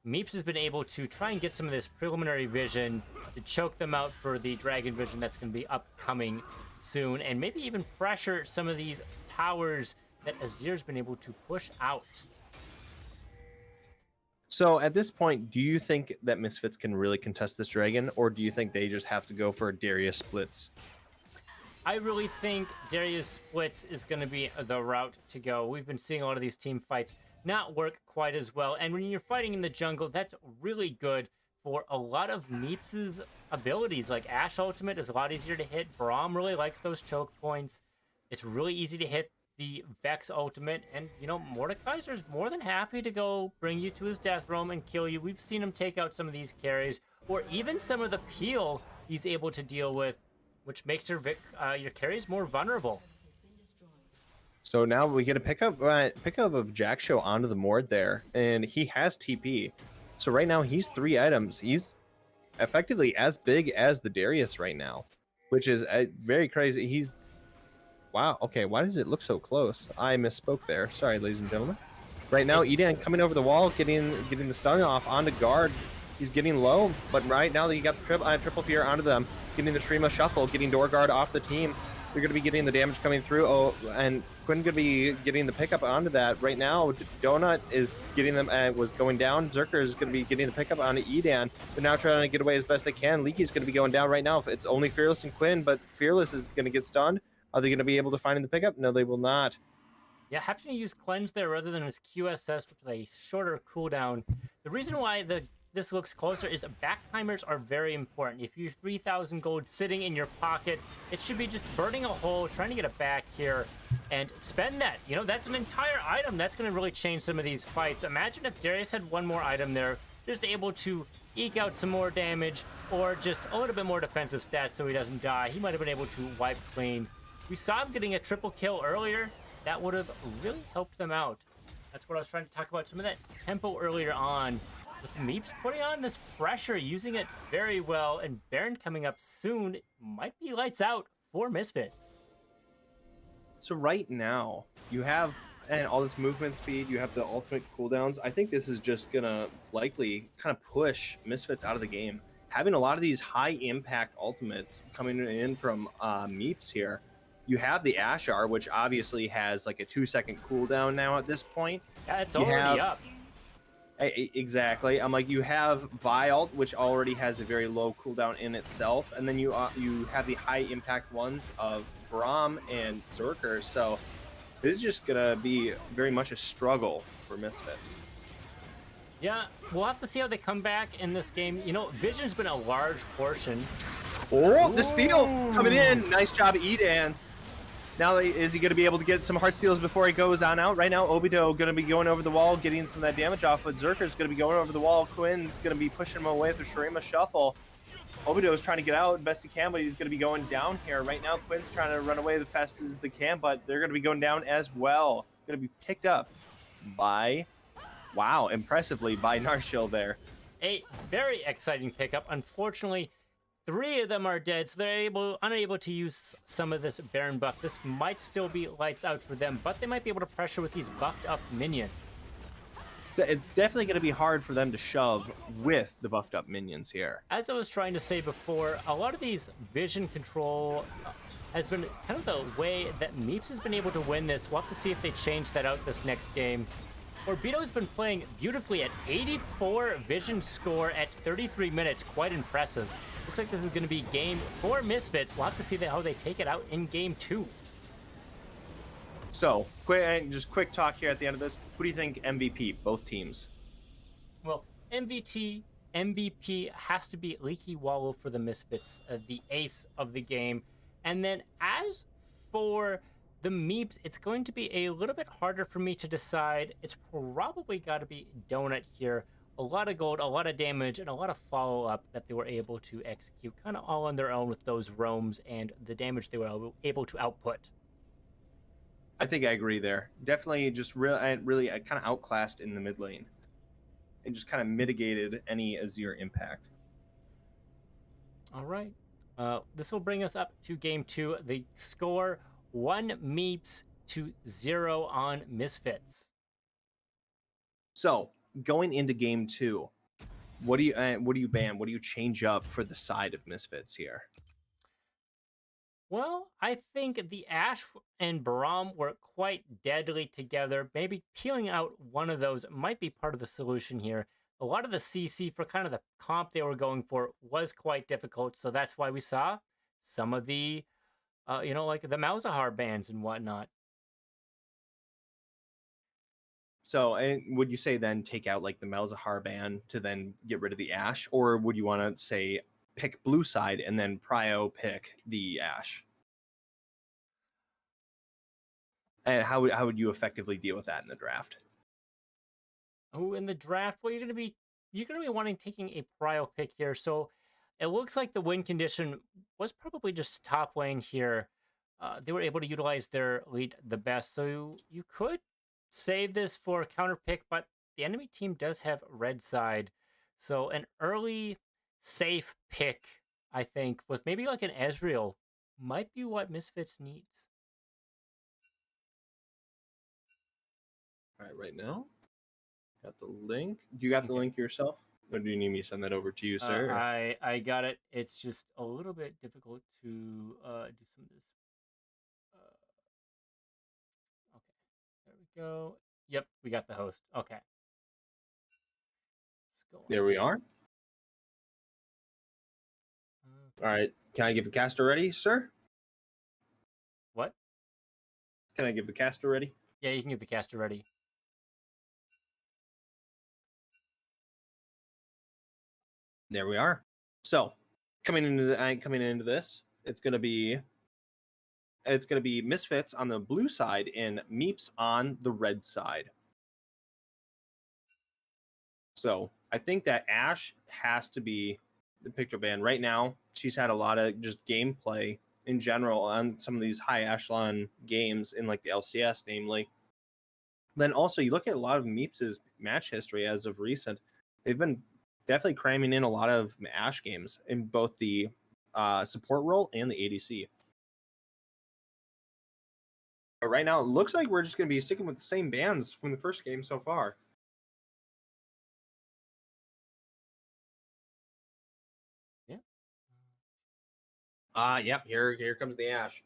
Meeps has been able to try and get some of this preliminary vision to choke them out for the Dragon vision that's going to be upcoming soon, and maybe even pressure some of these towers that Azir's been able to push out. So at this point, do you think that MiSFiTS can really contest this Dragon, or do you think they just have to go for Darius splits? I really think Darius splits is going to be the route to go. We've been seeing a lot of these team fights not work quite as well, and when you're fighting in the jungle, that's really good for a lot of Meeps' abilities. Like Ashe ultimate is a lot easier to hit. Braum really likes those choke points. It's really easy to hit the Vex ultimate, and you know, Mordekaiser's more than happy to go bring you to his death roam and kill you. We've seen him take out some of these carries, or even some of the peel he's able to deal with, which makes your carries more vulnerable. So now we get a pickup of Jack Show onto the Mord there, and he has TP. So right now he's 3 items. He's effectively as big as the Darius right now, which is very crazy. He's wow. Okay, why does it look so close? I misspoke there. Sorry, ladies and gentlemen. Right now, Edan coming over the wall, getting the stun off onto guard. He's getting low, but right now that you got the triple fear onto them, getting the Shrima shuffle, getting door guard off the team. They're going to be getting the damage coming through. Oh, and Quinn going to be getting the pickup onto that. Right now, Donut is getting them, was going down. Zerker is going to be getting the pickup onto Edan. They're now trying to get away as best they can. Leaky's going to be going down right now. It's only Fearless and Quinn, but Fearless is going to get stunned. Are they going to be able to find the pickup? No, they will not. Yeah, having to use Cleanse there rather than his QSS, which is a shorter cooldown. The reason why this looks closer is back timers are very important. If you have 3,000 gold sitting in your pocket, it should be just burning a hole, trying to get it back here, and spend that. You know, that's an entire item. That's going to really change some of these fights. Imagine if Darius had one more item there, just able to eke out some more damage, or just a little bit more defensive stats so he doesn't die. He might have been able to wipe clean. We saw him getting a triple kill earlier. That would have really helped them out. That's what I was trying to talk about. Some of that tempo earlier on. With Meeps putting on this pressure, using it very well, and Baron coming up soon, might be lights out for MiSFiTS. So right now, you have all this movement speed, you have the ultimate cooldowns. I think this is just going to likely kind of push MiSFiTS out of the game. Having a lot of these high impact ultimates coming in from Meeps here. You have the Ashar, which obviously has like a 2-second cooldown now at this point. Yeah, it's already up. Exactly. I'm like, you have Vialt, which already has a very low cooldown in itself, and then you have the high impact ones of Braum and Zerker. So this is just gonna be very much a struggle for MiSFiTS. Yeah, we'll have to see how they come back in this game. You know, Vision's been a large portion. Oh, the steal coming in. Nice job, Edan. Now, is he going to be able to get some heart steals before he goes on out? Right now, Obito going to be going over the wall, getting some of that damage off, but Zerker's going to be going over the wall. Quinn's going to be pushing him away through Sharima Shuffle. Obito is trying to get out best he can, but he's going to be going down here. Right now, Quinn's trying to run away the fastest as they can, but they're going to be going down as well. Going to be picked up by, wow, impressively by Narshil there. A very exciting pickup. Unfortunately, 3 of them are dead, so they're unable to use some of this Baron buff. This might still be lights out for them, but they might be able to pressure with these buffed up minions. It's definitely going to be hard for them to shove with the buffed up minions here. As I was trying to say before, a lot of these vision control has been kind of the way that Meeps has been able to win this. We'll have to see if they change that out this next game. Orbito's been playing beautifully at 84 vision score at 33 minutes. Quite impressive. Looks like this is going to be game 4 MiSFiTS. We'll have to see how they take it out in game 2. So, quick talk here at the end of this. Who do you think MVP, both teams? Well, MVP has to be Leaky Wallow for the MiSFiTS, the ace of the game. And then as for the Meeps, it's going to be a little bit harder for me to decide. It's probably got to be Donut here. a lot of gold, a lot of damage, and a lot of follow-up that they were able to execute kind of all on their own with those roams and the damage they were able to output. I think I agree there. Definitely just really kind of outclassed in the mid lane and just kind of mitigated any Azir impact. All right. This will bring us up to game 2. The score 1 Meeps to 0 on MiSFiTS. So going into game 2, what do you ban? What do you change up for the side of MiSFiTS here? Well, I think the Ashe and Braum were quite deadly together. Maybe peeling out one of those might be part of the solution here. A lot of the CC for kind of the comp they were going for was quite difficult, so that's why we saw some of the, like the Malzahar bans and whatnot. So, and would you say then take out like the Malzahar ban to then get rid of the Ashe, or would you want to say pick blue side and then Prio pick the Ashe? And how would you effectively deal with that in the draft? Oh, in the draft, well, you're gonna be wanting taking a Prio pick here. So it looks like the win condition was probably just top lane here. They were able to utilize their lead the best. So you could save this for a counter pick, but the enemy team does have red side. So an early safe pick, I think, with maybe like an Ezreal, might be what MiSFiTS needs. All right now. Got the link. Do you got the link yourself? Or do you need me to send that over to you, sir? I got it. It's just a little bit difficult to do some of this. Okay, there we go. Yep, we got the host. Okay. Let's go. There we are. Okay. All right. Can I give the caster ready, sir? What? Can I give the caster ready? Yeah, you can get the caster ready. There we are. So coming into this, it's gonna be MiSFiTS on the blue side and Meeps on the red side. So I think that Ashe has to be the picture ban right now. She's had a lot of just gameplay in general on some of these high echelon games in like the LCS, namely. Then also you look at a lot of Meeps' match history as of recent. They've been definitely cramming in a lot of Ashe games in both the support role and the ADC. But right now, it looks like we're just going to be sticking with the same bans from the first game so far. Yeah. Yep. Here comes the Ashe.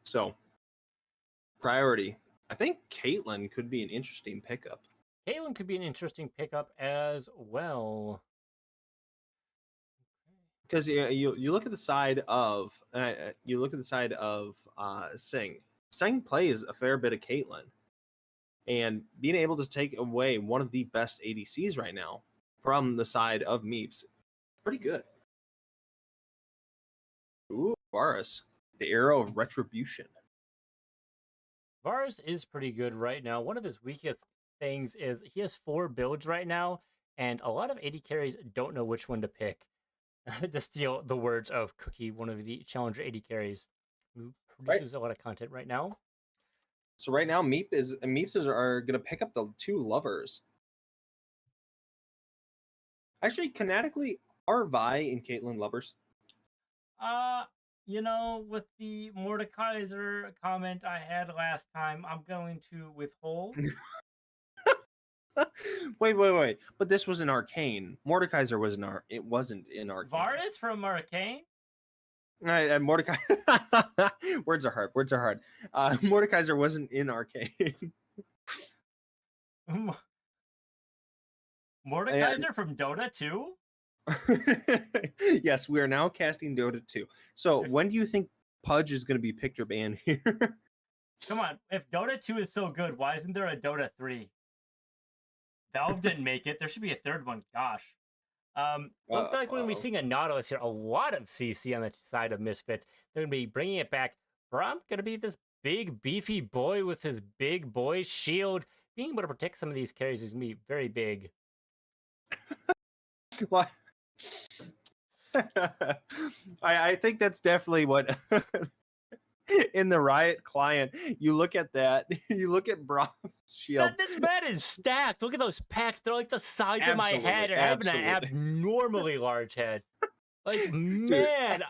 So, priority. I think Caitlyn could be an interesting pickup. Caitlyn could be an interesting pickup as well. Because you look at the side of Sing. Sing plays a fair bit of Caitlyn, and being able to take away one of the best ADCs right now from the side of Meeps, pretty good. Ooh, Varus, the arrow of retribution. Varus is pretty good right now. One of his weakest things is he has 4 builds right now, and a lot of AD carries don't know which one to pick. To steal the words of Cookie, one of the challenger AD carries, who produces a lot of content right now. So right now, Meeps are going to pick up the 2 lovers. Actually, canonically, are Vi and Caitlyn lovers? With the Mordekaiser comment I had last time, I'm going to withhold. wait. But this was an Arcane. Mordekaiser was it wasn't in Arcane. Varus from Arcane? Mordecai. Words are hard. Mordekaiser wasn't in Arcane. Mordekaiser from Dota 2? Yes, we are now casting Dota 2. So when do you think Pudge is going to be picked or banned here? Come on, if Dota 2 is so good, why isn't there a Dota 3? Valve didn't make it. There should be a third one. Gosh. Looks like when we seeing a Nautilus here, a lot of CC on the side of MiSFiTS. They're going to be bringing it back. Braum going to be this big beefy boy with his big boy shield. Being able to protect some of these carries is going to be very big. Well, I think that's definitely what in the Riot client, you look at that, you look at Brom's shield. This man is stacked. Look at those packs. They're like the size of my head, and I have an abnormally large head. Like, man,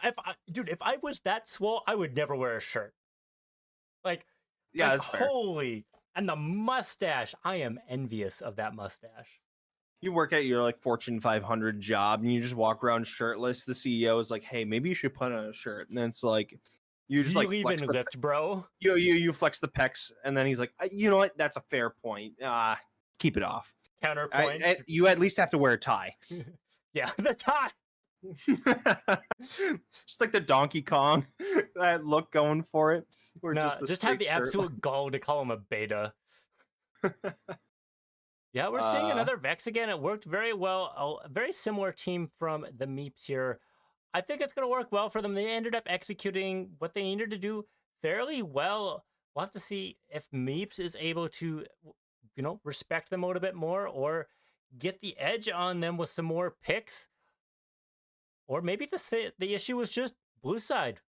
if I was that swole, I would never wear a shirt. Like, yeah, like, that's fair. holy. And the mustache, I am envious of that mustache. You work at your like Fortune 500 job and you just walk around shirtless. The CEO is like, "Hey, maybe you should put on a shirt." And then it's like, you just like flex the lift, bro. You flex the pecs, and then he's like, "You know what? That's a fair point. Keep it off." Counterpoint. You at least have to wear a tie. Yeah, the tie. Just like the Donkey Kong, that look going for it. Or just have the absolute gall to call him a beta. Yeah, we're seeing another Vex again. It worked very well. A very similar team from the MiSFiTS here. I think it's going to work well for them. They ended up executing what they needed to do fairly well. We'll have to see if MiSFiTS is able to, respect them a little bit more or get the edge on them with some more picks. Or maybe the issue was just blue side.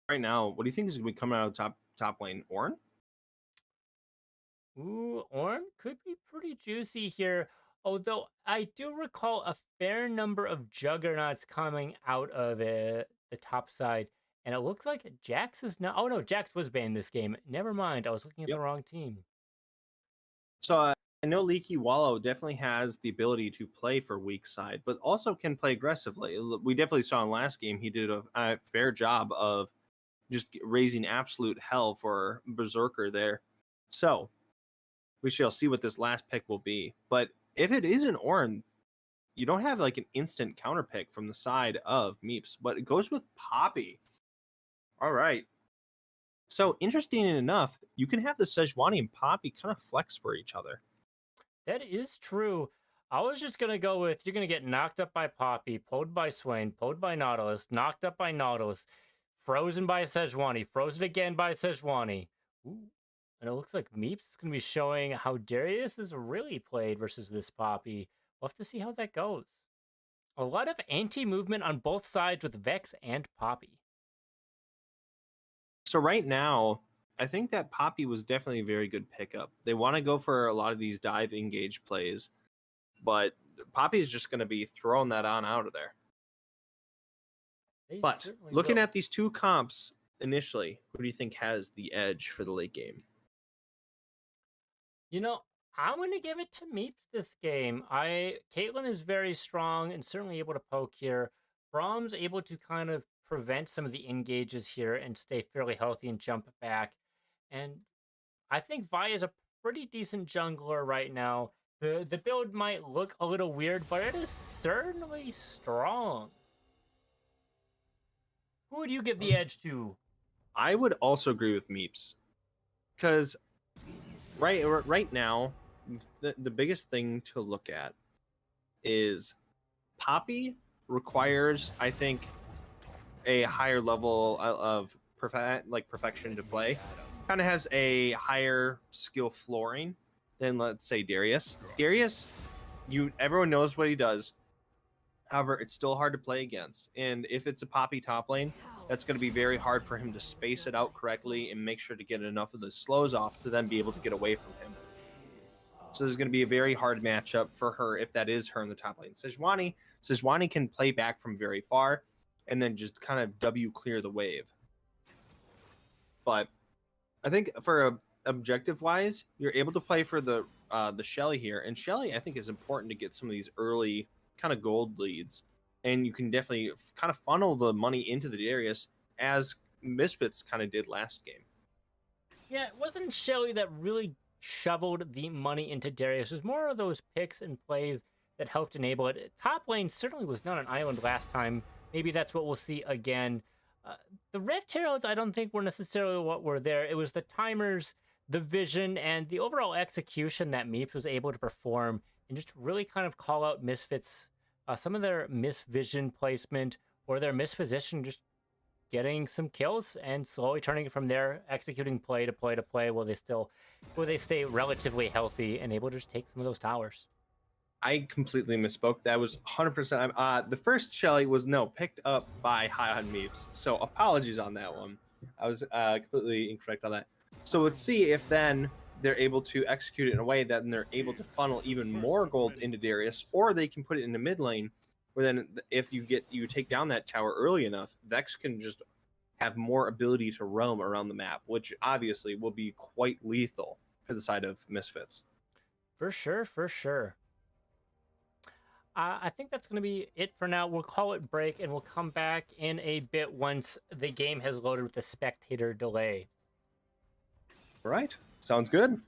Right now, what do you think is going to be coming out of top lane? Ornn? Ooh, Ornn could be pretty juicy here. Although I do recall a fair number of juggernauts coming out of the top side. And it looks like Jax is now... Oh, no, Jax was banned this game. Never mind. I was looking at the wrong team. So I know Leaky Wallow definitely has the ability to play for weak side, but also can play aggressively. We definitely saw in last game he did a fair job of just raising absolute hell for Berserker there. So we shall see what this last pick will be. But if it is an Ornn, you don't have like an instant counter pick from the side of MiSFiTS, but it goes with Poppy. All right. So interesting enough, you can have the Sejuani and Poppy kind of flex for each other. That is true. I was just going to go with, you're going to get knocked up by Poppy, pulled by Swain, pulled by Nautilus, knocked up by Nautilus, frozen by Sejuani, frozen again by Sejuani. Ooh. And it looks like MiSFiTS is going to be showing how Darius is really played versus this Poppy. We'll have to see how that goes. A lot of anti-movement on both sides with Vex and Poppy. So right now, I think that Poppy was definitely a very good pickup. They want to go for a lot of these dive engage plays, but Poppy is just going to be throwing that on out of there. But looking at these two comps initially, who do you think has the edge for the late game? I'm going to give it to MiSFiTS this game. Caitlyn is very strong and certainly able to poke here. Brom's able to kind of prevent some of the engages here and stay fairly healthy and jump back. And I think Vi is a pretty decent jungler right now. The build might look a little weird, but it is certainly strong. Who would you give the edge to? I would also agree with MiSFiTS. Because right now, the biggest thing to look at is Poppy requires, I think, a higher level of perfection to play. Kind of has a higher skill flooring than, let's say, Darius. Darius, everyone knows what he does. However, it's still hard to play against. And if it's a Poppy top lane, that's going to be very hard for him to space it out correctly and make sure to get enough of the slows off to then be able to get away from him. So there's going to be a very hard matchup for her if that is her in the top lane. Sejuani can play back from very far and then just kind of W clear the wave. But I think for objective wise, you're able to play for the Shelly here. And Shelly, I think, is important to get some of these early kind of gold leads. And you can definitely kind of funnel the money into the Darius as MiSFiTS kind of did last game. Yeah, it wasn't Shelly that really shoveled the money into Darius. It was more of those picks and plays that helped enable it. Top lane certainly was not an island last time. Maybe that's what we'll see again. The Rift Heralds, I don't think were necessarily what were there. It was the timers, the vision, and the overall execution that MiSFiTS was able to perform and just really kind of call out MiSFiTS. Some of their misvision placement or their misposition just getting some kills and slowly turning it from there, executing play to play to play while they stay relatively healthy and able to just take some of those towers. I completely misspoke. That was 100%. The first Shelly was picked up by High on Meeps. So apologies on that one. I was completely incorrect on that. So let's see if then they're able to execute it in a way that they're able to funnel even more gold into Darius, or they can put it in the mid lane, where then if you take down that tower early enough, Vex can just have more ability to roam around the map, which obviously will be quite lethal for the side of MiSFiTS. For sure, for sure. I think that's going to be it for now. We'll call it break and we'll come back in a bit once the game has loaded with the spectator delay. All right. Sounds good.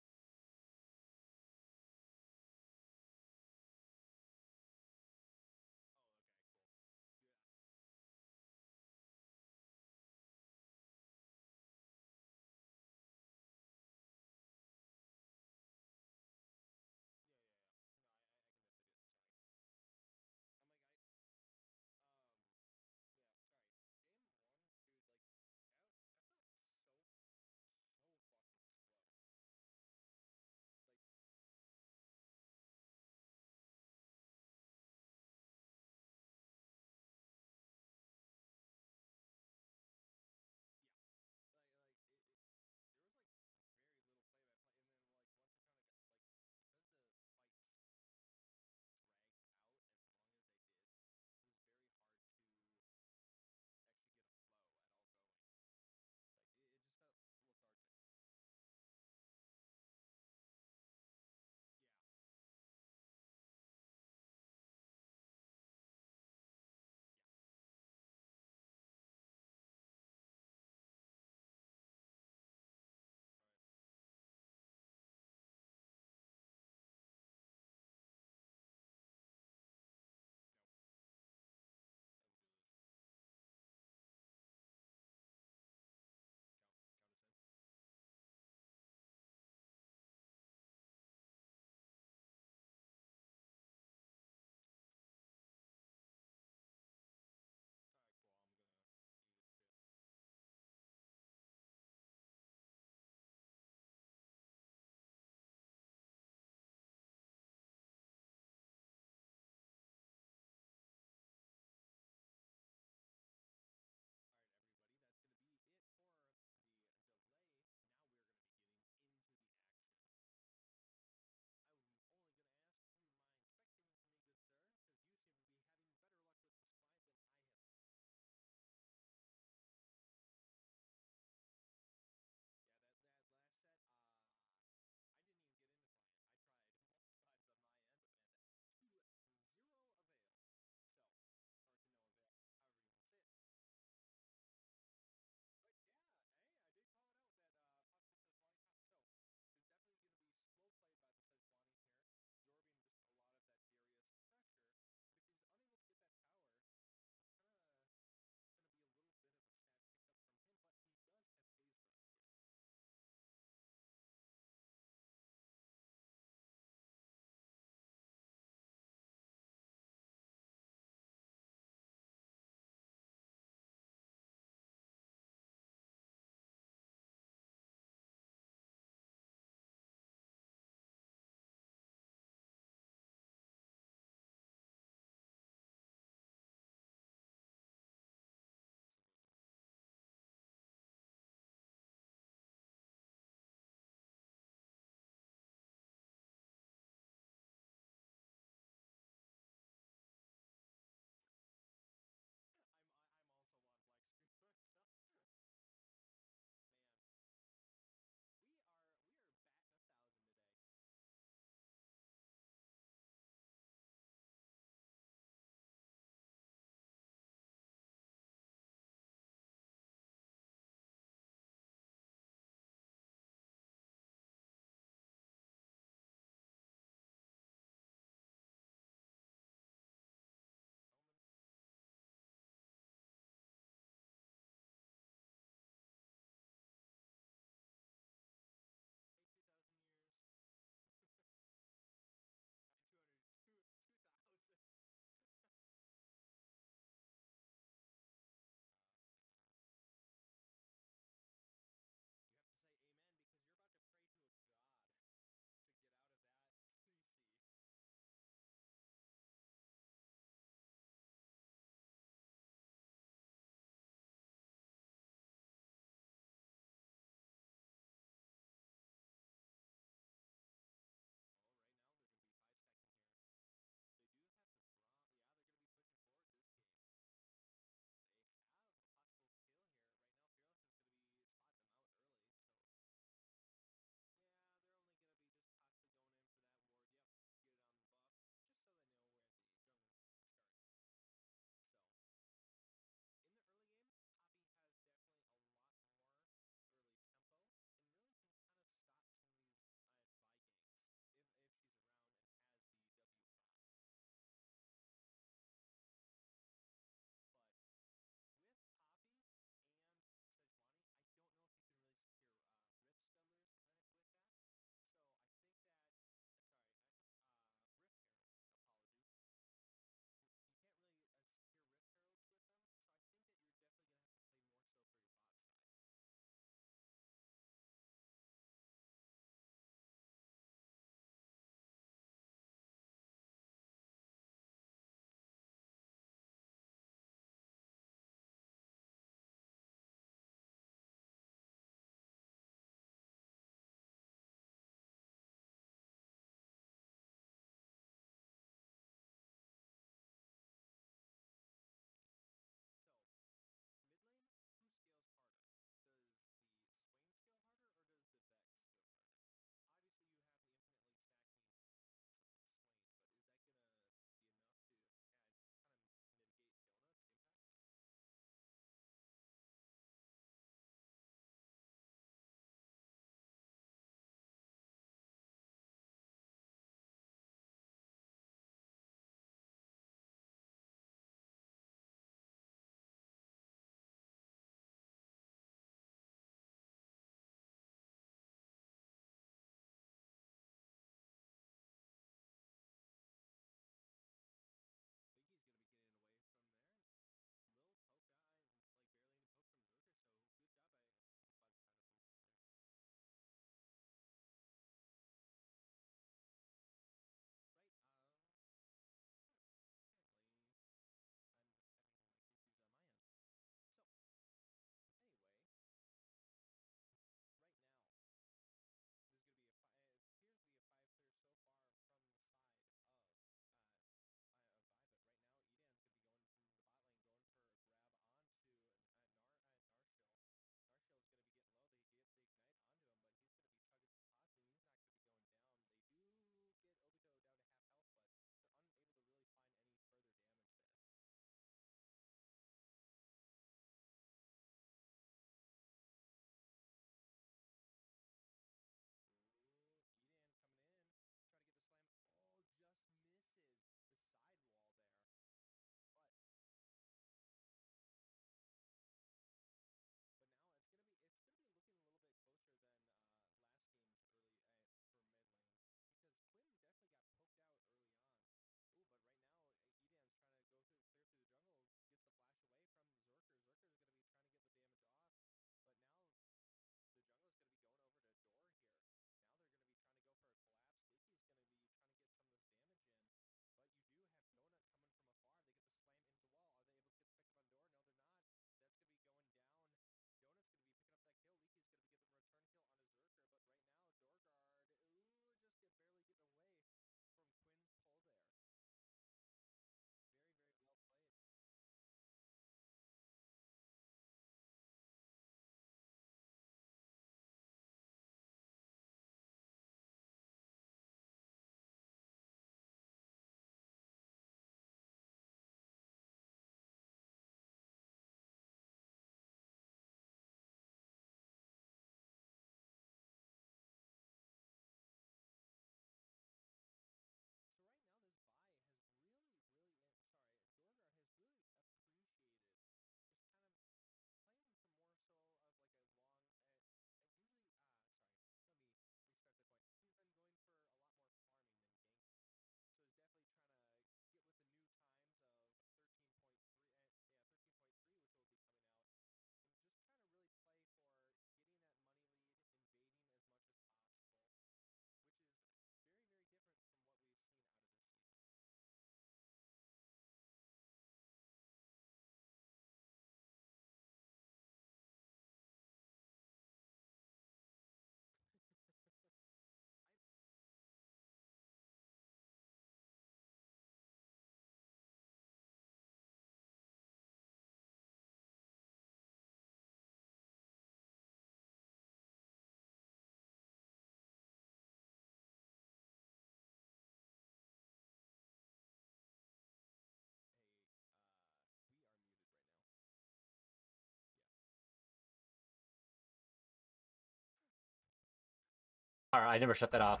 I never shut that off.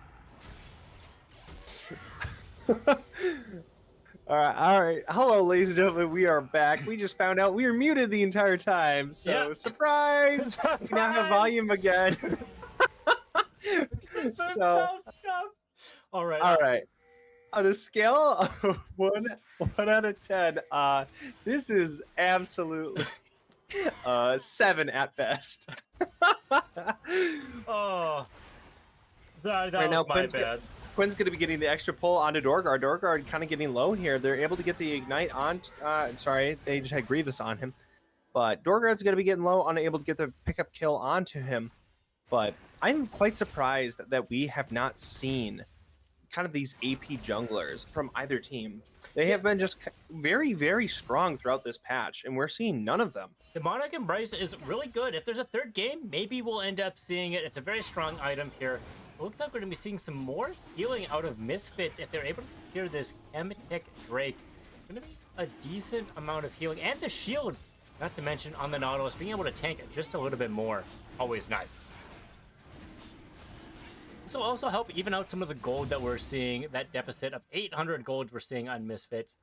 All right. Hello, ladies and gentlemen. We are back. We just found out we were muted the entire time. So, Yep. surprise! We now have volume again. So, all right. all right. On a scale of one out of 10, this is absolutely 7 at best. Oh, that Right was now, my bad. Quinn's going to be getting the extra pull onto Dorgard. Dorgard kind of getting low here. They're able to get the ignite on. Sorry, they just had Grievous on him. But Dorgard's going to be getting low, unable to get the pickup kill onto him. But I'm quite surprised that we have not seen kind of these AP junglers from either team. They have been just very, very strong throughout this patch, and we're seeing none of them. The Monarch Embrace is really good. If there's a third game, maybe we'll end up seeing it. It's a very strong item here. It looks like we're going to be seeing some more healing out of MiSFiTS if they're able to secure this Chemtic Drake. It's going to be a decent amount of healing. And the shield, not to mention on the Nautilus, being able to tank it just a little bit more. Always nice. This will also help even out some of the gold that we're seeing, that deficit of 800 gold we're seeing on MiSFiTS.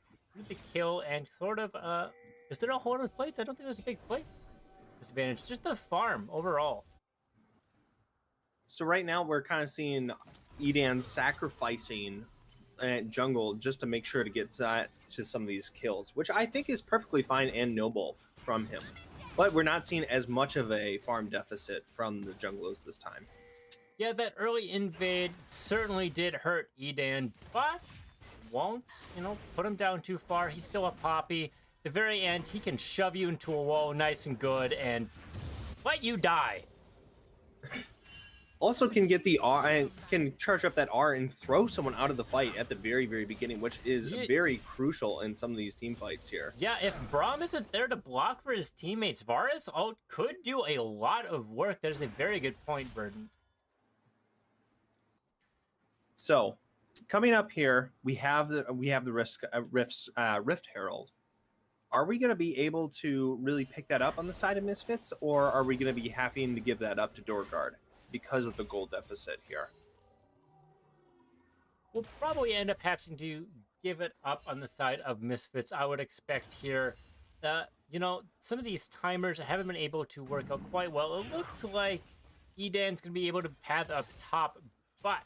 The kill and sort of, is there a hold of plates? I don't think there's a big plate disadvantage. Just the farm overall. So right now we're kind of seeing Edan sacrificing jungle just to make sure to get to some of these kills, which I think is perfectly fine and noble from him. But we're not seeing as much of a farm deficit from the junglers this time. Yeah, that early invade certainly did hurt Edan, but won't, put him down too far. He's still a Poppy. At the very end, he can shove you into a wall nice and good and let you die. Also can get the R and can charge up that R and throw someone out of the fight at the very, very beginning, which is very crucial in some of these team fights here. Yeah, if Braum isn't there to block for his teammates, Varus could do a lot of work. That is a very good point, Burden. So, coming up here, we have the Rift Herald. Are we going to be able to really pick that up on the side of MiSFiTS, or are we going to be having to give that up to Dorgard because of the gold deficit here? We'll probably end up having to give it up on the side of MiSFiTS. I would expect here that, some of these timers haven't been able to work out quite well. It looks like Edan's going to be able to path up top, but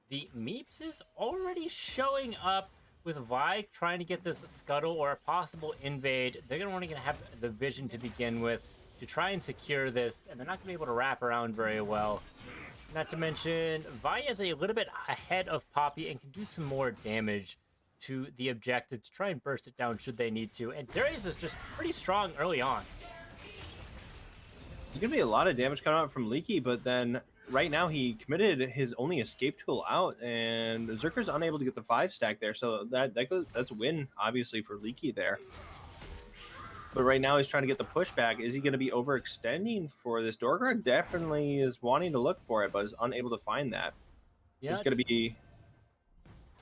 the Meeps is already showing up with Vi trying to get this scuttle or a possible invade. They're going to want to have the vision to begin with to try and secure this, and they're not going to be able to wrap around very well. Not to mention, Vi is a little bit ahead of Poppy and can do some more damage to the objective to try and burst it down should they need to. And Darius is just pretty strong early on. There's going to be a lot of damage coming out from Leaky, but then right now he committed his only escape tool out, and Zerker's unable to get the 5-stack there, so that's a win, obviously, for Leaky there. But right now he's trying to get the pushback. Is he going to be overextending for this? Dorgard definitely is wanting to look for it, but is unable to find that. Yeah, there's going to be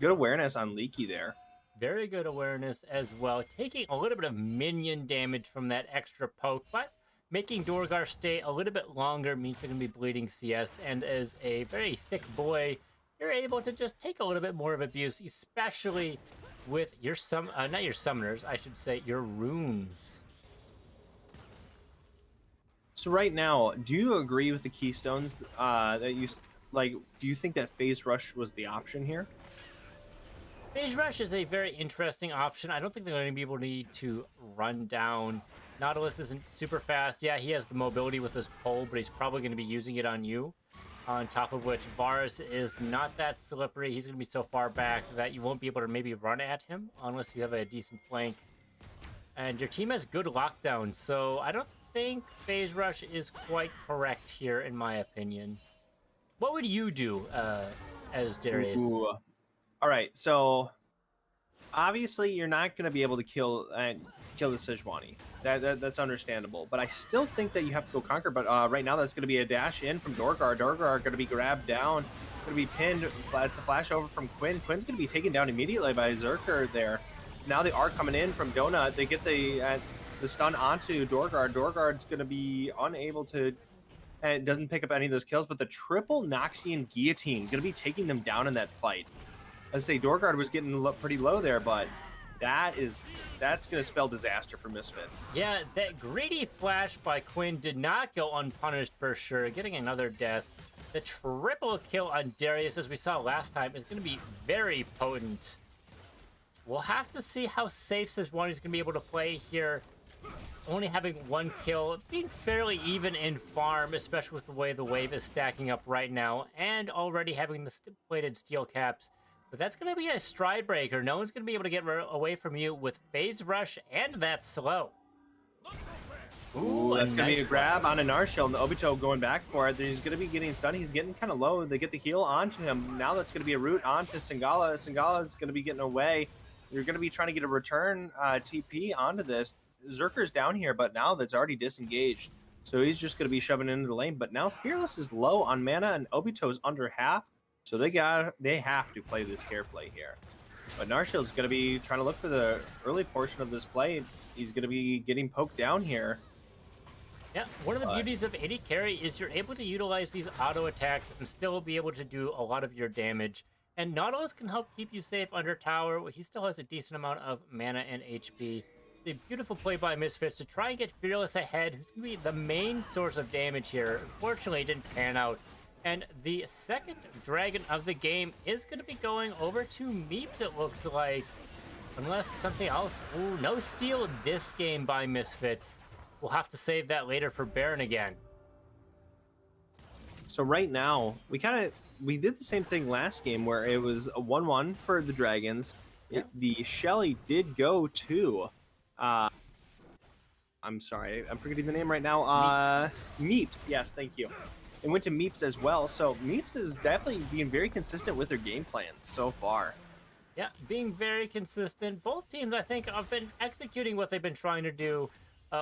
good awareness on Leaky there. Very good awareness as well. Taking a little bit of minion damage from that extra poke, but making Dorgar stay a little bit longer means they're going to be bleeding CS, and as a very thick boy, you're able to just take a little bit more of abuse, especially with your not your summoners, I should say, your runes. So right now, do you agree with the keystones that you like? Do you think that Phase Rush was the option here? Phase Rush is a very interesting option. I don't think they're going to be able to run down. Nautilus isn't super fast. Yeah, he has the mobility with his pole, but he's probably going to be using it on you. On top of which, Varus is not that slippery. He's going to be so far back that you won't be able to maybe run at him unless you have a decent flank. And your team has good lockdown, so I don't think Phase Rush is quite correct here, in my opinion. What would you do as Darius? Ooh. All right, so obviously you're not going to be able to kill the Sejuani. That's understandable, but I still think that you have to go conquer. But right now that's going to be a dash in from Dorgar. Dorgar going to be grabbed down, going to be pinned. It's a flash over from Quinn. Quinn's going to be taken down immediately by Zerker there. Now they are coming in from Donut. They get the stun onto Dorgar. Dorgar's going to be unable to and it doesn't pick up any of those kills, but the triple Noxian Guillotine going to be taking them down in that fight. Let's say Dorkguard was getting pretty low there, but that's going to spell disaster for MiSFiTS. Yeah, that greedy flash by Quinn did not go unpunished for sure, getting another death. The triple kill on Darius, as we saw last time, is going to be very potent. We'll have to see how safe Sejuani is going to be able to play here. Only having one kill, being fairly even in farm, especially with the way the wave is stacking up right now, and already having the plated steel caps. But that's going to be a stride breaker. No one's going to be able to get away from you with phase rush and that slow. Ooh, that's going to be a grab on a Narshell, and the Obito going back for it. He's going to be getting stunned. He's getting kind of low. They get the heal onto him. Now that's going to be a root onto Singala. Singala is going to be getting away. You're going to be trying to get a return TP onto this. Zerker's down here, but now that's already disengaged. So he's just going to be shoving into the lane. But now Fearless is low on mana, and Obito's under half. So they have to play this carefully here. But Narshell's going to be trying to look for the early portion of this play. He's going to be getting poked down here. Yeah, one of the beauties of AD carry is you're able to utilize these auto attacks and still be able to do a lot of your damage. And Nautilus can help keep you safe under tower. He still has a decent amount of mana and HP. A beautiful play by MiSFiTS to try and get Fearless ahead, who's going to be the main source of damage here. Unfortunately, it didn't pan out. And the second dragon of the game is going to be going over to MiSFiTS, it looks like. Unless something else. Ooh, no steal this game by MiSFiTS. We'll have to save that later for Baron again. So right now, we did the same thing last game where it was a 1-1 for the Dragons. Yeah. The Shelly did go to... I'm sorry, I'm forgetting the name right now. MiSFiTS, yes, thank you. It went to MiSFiTS as well, so MiSFiTS is definitely being very consistent with their game plans so far. Yeah, being very consistent. Both teams, I think, have been executing what they've been trying to do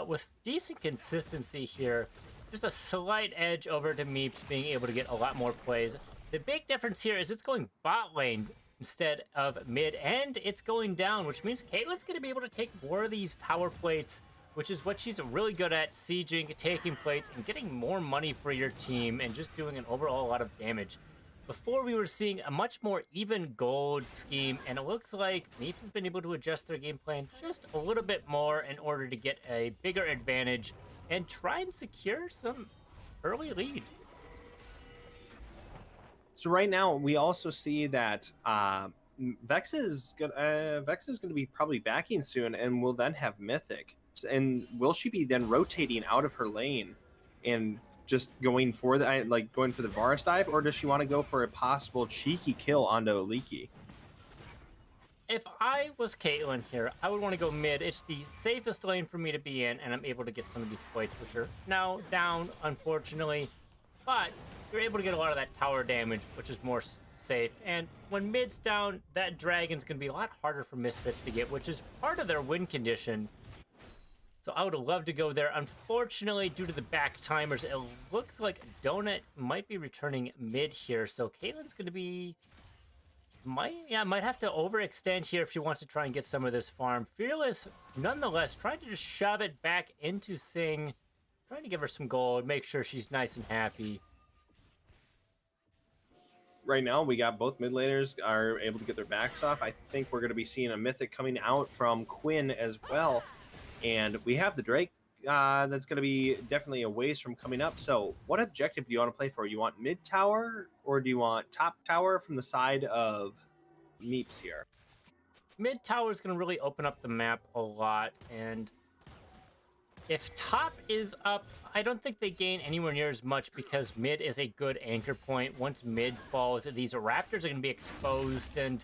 with decent consistency here. Just a slight edge over to MiSFiTS being able to get a lot more plays. The big difference here is it's going bot lane instead of mid, and it's going down, which means Caitlyn's going to be able to take more of these tower plates, which is what she's really good at, sieging, taking plates, and getting more money for your team, and just doing an overall lot of damage. Before, we were seeing a much more even gold scheme, and it looks like MiSFiTS has been able to adjust their game plan just a little bit more in order to get a bigger advantage and try and secure some early lead. So right now, we also see that Vex is going to be probably backing soon, and will then have Mythic. And will she be then rotating out of her lane and just going for the Varus dive, or does she want to go for a possible cheeky kill onto Leaky? If I was Caitlyn here, I would want to go mid. It's the safest lane for me to be in, and I'm able to get some of these plates for sure. Now down, unfortunately, but you're able to get a lot of that tower damage, which is more safe. And when mid's down, that dragon's going to be a lot harder for MiSFiTS to get, which is part of their win condition. So I would love to go there. Unfortunately, due to the back timers, it looks like Donut might be returning mid here. So Caitlyn's going to be... might have to overextend here if she wants to try and get some of this farm. Fearless, nonetheless, trying to just shove it back into Sing. Trying to give her some gold, make sure she's nice and happy. Right now, we got both mid laners are able to get their backs off. I think we're going to be seeing a Mythic coming out from Quinn as well. And we have the Drake that's going to be definitely a ways from coming up. So what objective do you want to play for? You want mid tower, or do you want top tower from the side of MiSFiTS here? Mid tower is going to really open up the map a lot. And if top is up, I don't think they gain anywhere near as much because mid is a good anchor point. Once mid falls, these Raptors are going to be exposed, and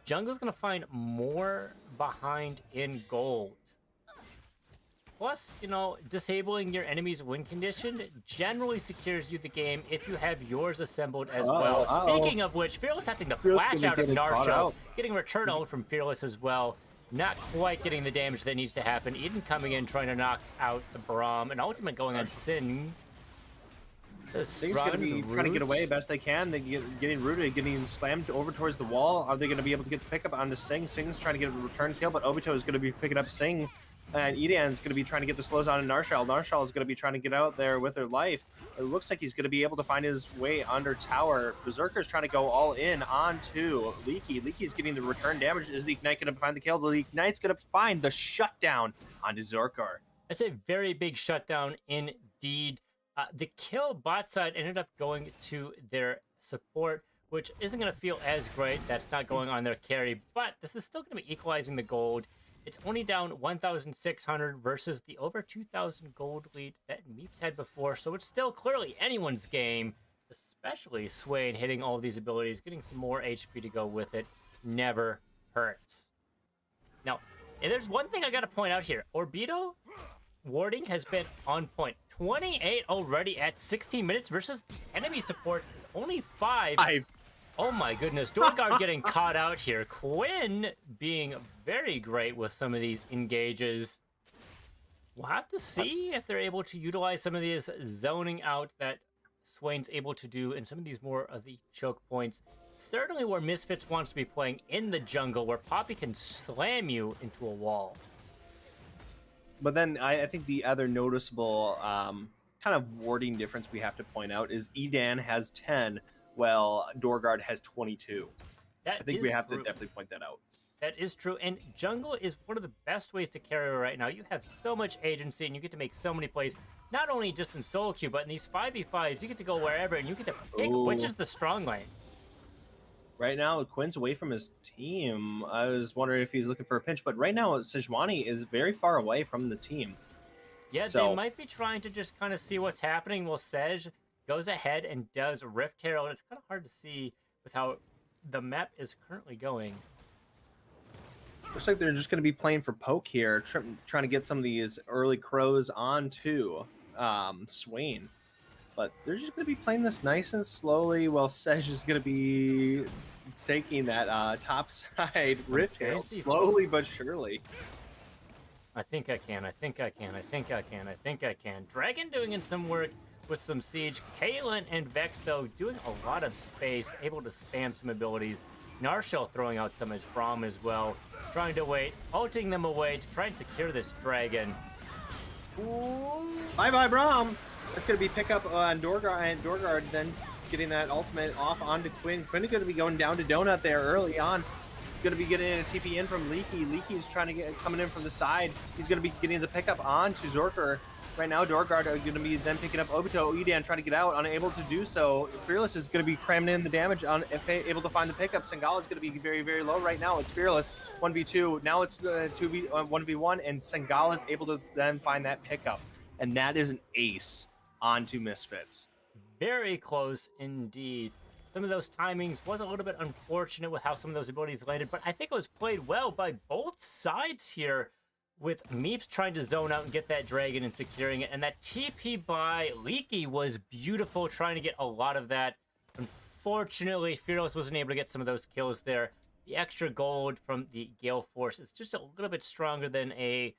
jungle's going to find more behind in gold. Plus, you know, disabling your enemy's win condition generally secures you the game if you have yours assembled as well. Speaking of which, Fearless having to flash out of Narshell, getting return ult from Fearless as well. Not quite getting the damage that needs to happen. Eden coming in, trying to knock out the Braum, and ultimate going on Sin. Sing's going to be trying to get away best they can. They're getting rooted, getting slammed over towards the wall. Are they going to be able to get the pickup onto Sing? Sing's trying to get a return kill, but Obito is going to be picking up Sing. And Edan's going to be trying to get the slows on Narshall. Narshall is going to be trying to get out there with her life. It looks like he's going to be able to find his way under tower. Berserker's trying to go all in onto Leaky. Leaky's getting the return damage. Is the Ignite going to find the kill? The Ignite's going to find the shutdown onto Zorkar. That's a very big shutdown indeed. The kill bot side ended up going to their support, which isn't going to feel as great. That's not going on their carry, but this is still going to be equalizing the gold. It's only down 1,600 versus the over 2,000 gold lead that MiSFiTS had before, so it's still clearly anyone's game, especially Swain hitting all of these abilities, getting some more HP to go with it. Never hurts. Now, and there's one thing I got to point out here. Orbido warding has been on point. 28 already at 16 minutes versus the enemy supports is only 5. Oh my goodness, Dorgard getting caught out here. Quinn being very great with some of these engages. We'll have to see if they're able to utilize some of these zoning out that Swain's able to do and some of these more of the choke points. Certainly where MiSFiTS wants to be playing in the jungle, where Poppy can slam you into a wall. But then I think the other noticeable kind of warding difference we have to point out is Edan has 10, while Dorgard has 22. I think we have to definitely point that out. That is true, and jungle is one of the best ways to carry right now. You have so much agency, and you get to make so many plays, not only just in solo queue, but in these 5v5s, you get to go wherever, and you get to pick which is the strong lane. Right now, Quinn's away from his team. I was wondering if he's looking for a pinch, but right now, Sejuani is very far away from the team. Yeah, so they might be trying to just kind of see what's happening. Well, Sej goes ahead and does Rift Herald. It's kind of hard to see with how the map is currently going. Looks like they're just going to be playing for poke here, trying to get some of these early crows onto Swain. But they're just going to be playing this nice and slowly, while Sej is going to be taking that top side Rift Herald slowly but surely. I think I can. Dragon doing in some work with some siege. Caitlyn and Vex, though, doing a lot of space, able to spam some abilities. Narshall throwing out some as Braum as well. Trying to wait, ulting them away to try and secure this dragon. Ooh. Bye-bye, Braum. That's going to be pick up on Dorgard, and Dorgard then getting that ultimate off onto Quinn. Quinn is going to be going down to Donut there early on. He's going to be getting a TP in from Leaky. Leaky's trying to get coming in from the side. He's going to be getting the pickup on to Zorker. Right now, Dorgard are going to be then picking up Obito. Edan trying to get out, unable to do so. Fearless is going to be cramming in the damage on if able to find the pickup. Sangala is going to be very, very low right now. It's Fearless 1v2. Now it's 1v1, and Sangala is able to then find that pickup, and that is an ace onto MiSFiTS. Very close indeed. Some of those timings was a little bit unfortunate with how some of those abilities landed, but I think it was played well by both sides here, with MiSFiTS trying to zone out and get that dragon and securing it. And that TP by Leaky was beautiful, trying to get a lot of that. Unfortunately, Fearless wasn't able to get some of those kills there. The extra gold from the Gale Force is just a little bit stronger than a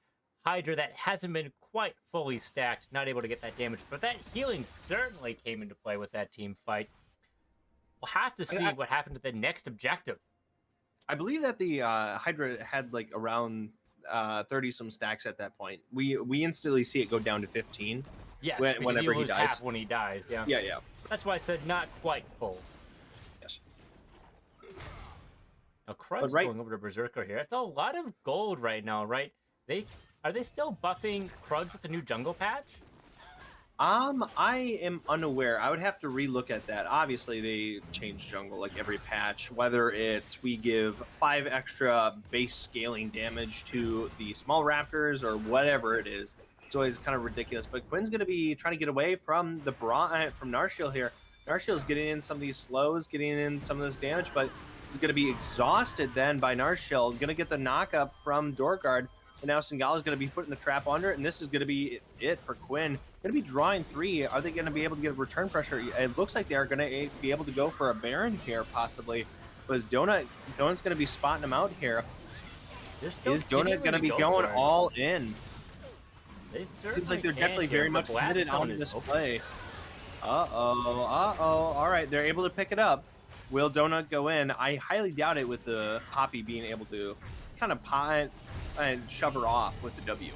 Hydra that hasn't been quite fully stacked, not able to get that damage. But that healing certainly came into play with that team fight. We'll have to see what happened to the next objective. I believe that the Hydra had like around 30 some stacks at that point. We instantly see it go down to 15. Yes, whenever he dies. Half when he dies. Yeah. Yeah. That's why I said not quite full. Yes. Now Krug's going over to Berserker here. It's a lot of gold right now, right? Are they still buffing Krugs with the new jungle patch? I am unaware. I would have to relook at that. Obviously, they change jungle like every patch, whether it's we give 5 extra base scaling damage to the small raptors or whatever it is. It's always kind of ridiculous. But Quinn's going to be trying to get away from the from Narshall here. Narshall's getting in some of these slows, getting in some of this damage, but he's going to be exhausted then by Narshall. Going to get the knock up from Dorgard. And now Sangala is going to be putting the trap under it, and this is going to be it for Quinn. Going to be drawing 3. Are they going to be able to get return pressure? It looks like they're going to be able to go for a Baron here, possibly. Because Donut's going to be spotting them out here. Is Donut going to be going all in? Seems like they're definitely very much committed on this play. All right, they're able to pick it up. Will Donut go in? I highly doubt it with the Poppy being able to kind of and shove her off with the W.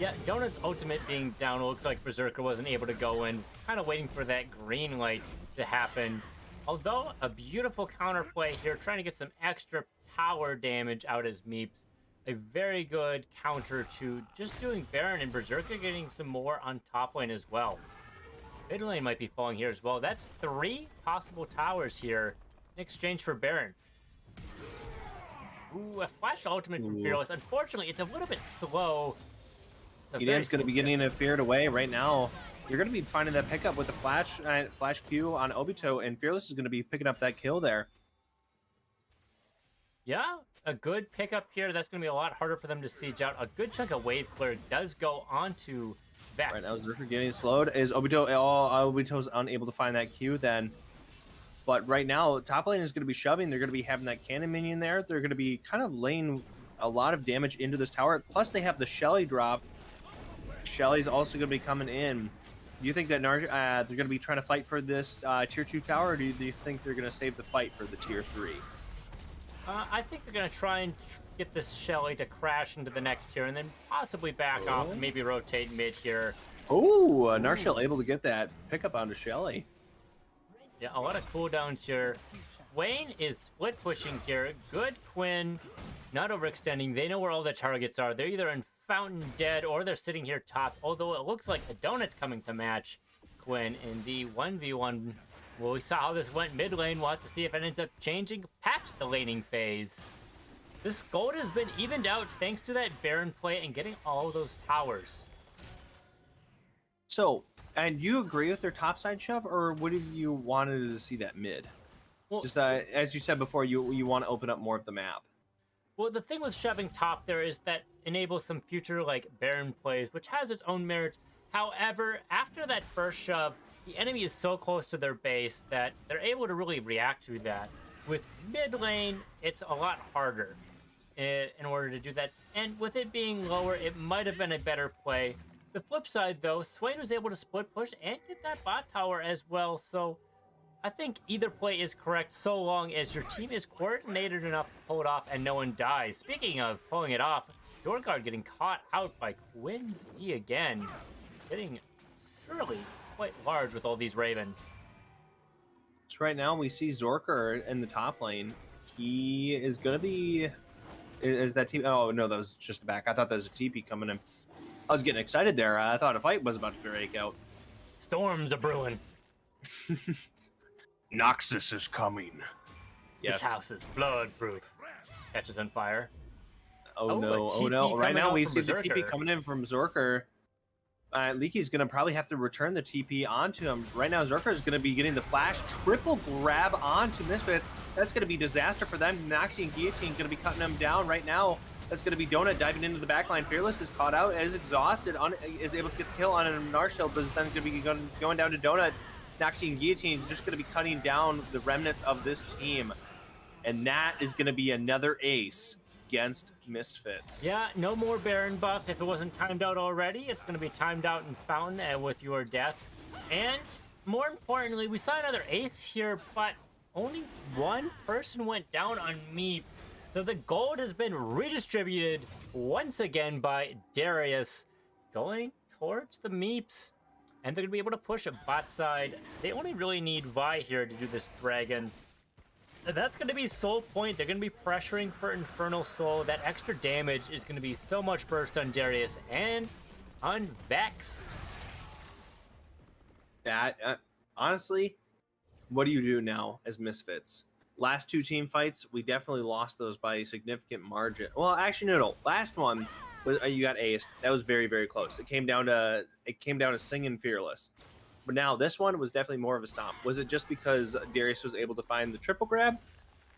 Yeah, Donut's ultimate being down. It looks like Berserker wasn't able to go in. Kind of waiting for that green light to happen. Although, a beautiful counterplay here, trying to get some extra tower damage out as Meeps. A very good counter to just doing Baron, and Berserker getting some more on top lane as well. Mid lane might be falling here as well. That's 3 possible towers here in exchange for Baron. Ooh, a flash ultimate from Fearless. Unfortunately, it's a little bit slow. Gideon's going to be getting it feared away right now. You're going to be finding that pickup with the flash Q on Obito, and Fearless is going to be picking up that kill there. Yeah, a good pickup here. That's going to be a lot harder for them to siege out. A good chunk of wave clear does go onto Vex. Right now, Zerker getting slowed. Is Obito's unable to find that Q then? But right now, top lane is going to be shoving. They're going to be having that cannon minion there. They're going to be kind of laying a lot of damage into this tower. Plus, they have the Shelly drop. Shelly's also going to be coming in. Do you think that they're going to be trying to fight for this tier 2 tower, or do you think they're going to save the fight for the tier 3? I think they're going to try and get this Shelly to crash into the next tier and then possibly back off and maybe rotate mid here. Oh, Narshell able to get that pickup onto Shelly. Yeah, a lot of cooldowns here. Wayne is split pushing here. Good Quinn, not overextending. They know where all the targets are. They're either in Fountain dead or they're sitting here top, although it looks like a Donut's coming to match Quinn in the 1v1. Well, we saw how this went mid lane. We'll have to see if it ends up changing past the laning phase. This gold has been evened out thanks to that Baron play and getting all those towers. So, and you agree with their topside shove, or would you wanted to see that mid? Well, just as you said before, you want to open up more of the map. Well, the thing with shoving top there is that enables some future like Baron plays, which has its own merits. However, after that first shove, the enemy is so close to their base that they're able to really react to that. With mid lane, it's a lot harder in order to do that. And with it being lower, it might have been a better play. The flip side, though, Swain was able to split push and get that bot tower as well. So I think either play is correct so long as your team is coordinated enough to pull it off and no one dies. Speaking of pulling it off, Dorgard getting caught out by Quinn's E again. Getting surely quite large with all these Ravens. So right now we see Zorker in the top lane. He is going to be... Is that TP? Oh, no, that was just the back. I thought that was a TP coming in. I was getting excited there. I thought a fight was about to break out. Storms are brewing. Noxus is coming. Yes. This house is blood-proof. Catches on fire. Oh no, oh no. Right now we see the TP coming in from Zorker. Leaky's going to probably have to return the TP onto him. Right now, Zorker is going to be getting the flash triple grab onto MiSFiTS. That's going to be disaster for them. Noxie and Guillotine going to be cutting them down right now. That's going to be Donut diving into the backline. Fearless is caught out, is exhausted, is able to get the kill on a Narshell, but then going to be going down to Donut. Noxie and Guillotine just going to be cutting down the remnants of this team. And that is going to be another ace against MiSFiTS. Yeah, no more Baron buff. If it wasn't timed out already, it's going to be timed out in Fountain and with your death. And more importantly, we saw another ace here, but only one person went down on Meep. So the gold has been redistributed once again by Darius, going towards the Meeps. And they're going to be able to push a bot side. They only really need Vi here to do this dragon. That's going to be Soul Point. They're going to be pressuring for Infernal Soul. That extra damage is going to be so much burst on Darius and on Vex. Honestly, what do you do now as MiSFiTS? Last two team fights, we definitely lost those by a significant margin. Well, actually, no. Last one, you got aced. That was very, very close. It came down to Sing and Fearless. But now this one was definitely more of a stomp. Was it just because Darius was able to find the triple grab?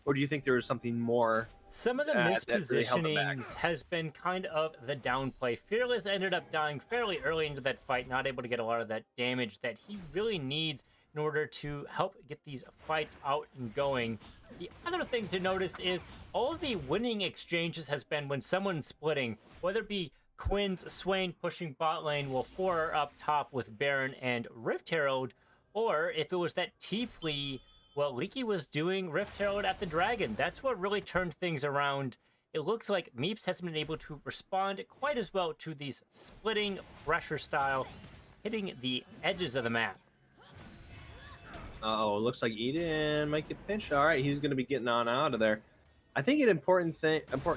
Or do you think there was something more? Some of the mispositionings has been kind of the downplay. Fearless ended up dying fairly early into that fight, not able to get a lot of that damage that he really needs in order to help get these fights out and going. The other thing to notice is all of the winning exchanges has been when someone's splitting, whether it be Quinn's Swain pushing bot lane while 4 are up top with Baron and Rift Herald, or if it was that T-Plea, well, Leaky was doing Rift Herald at the Dragon. That's what really turned things around it looks like MiSFiTS hasn't been able to respond quite as well to these splitting pressure style, hitting the edges of the map. Oh, looks like Eden might get pinched. All right, he's going to be getting on out of there. I think an important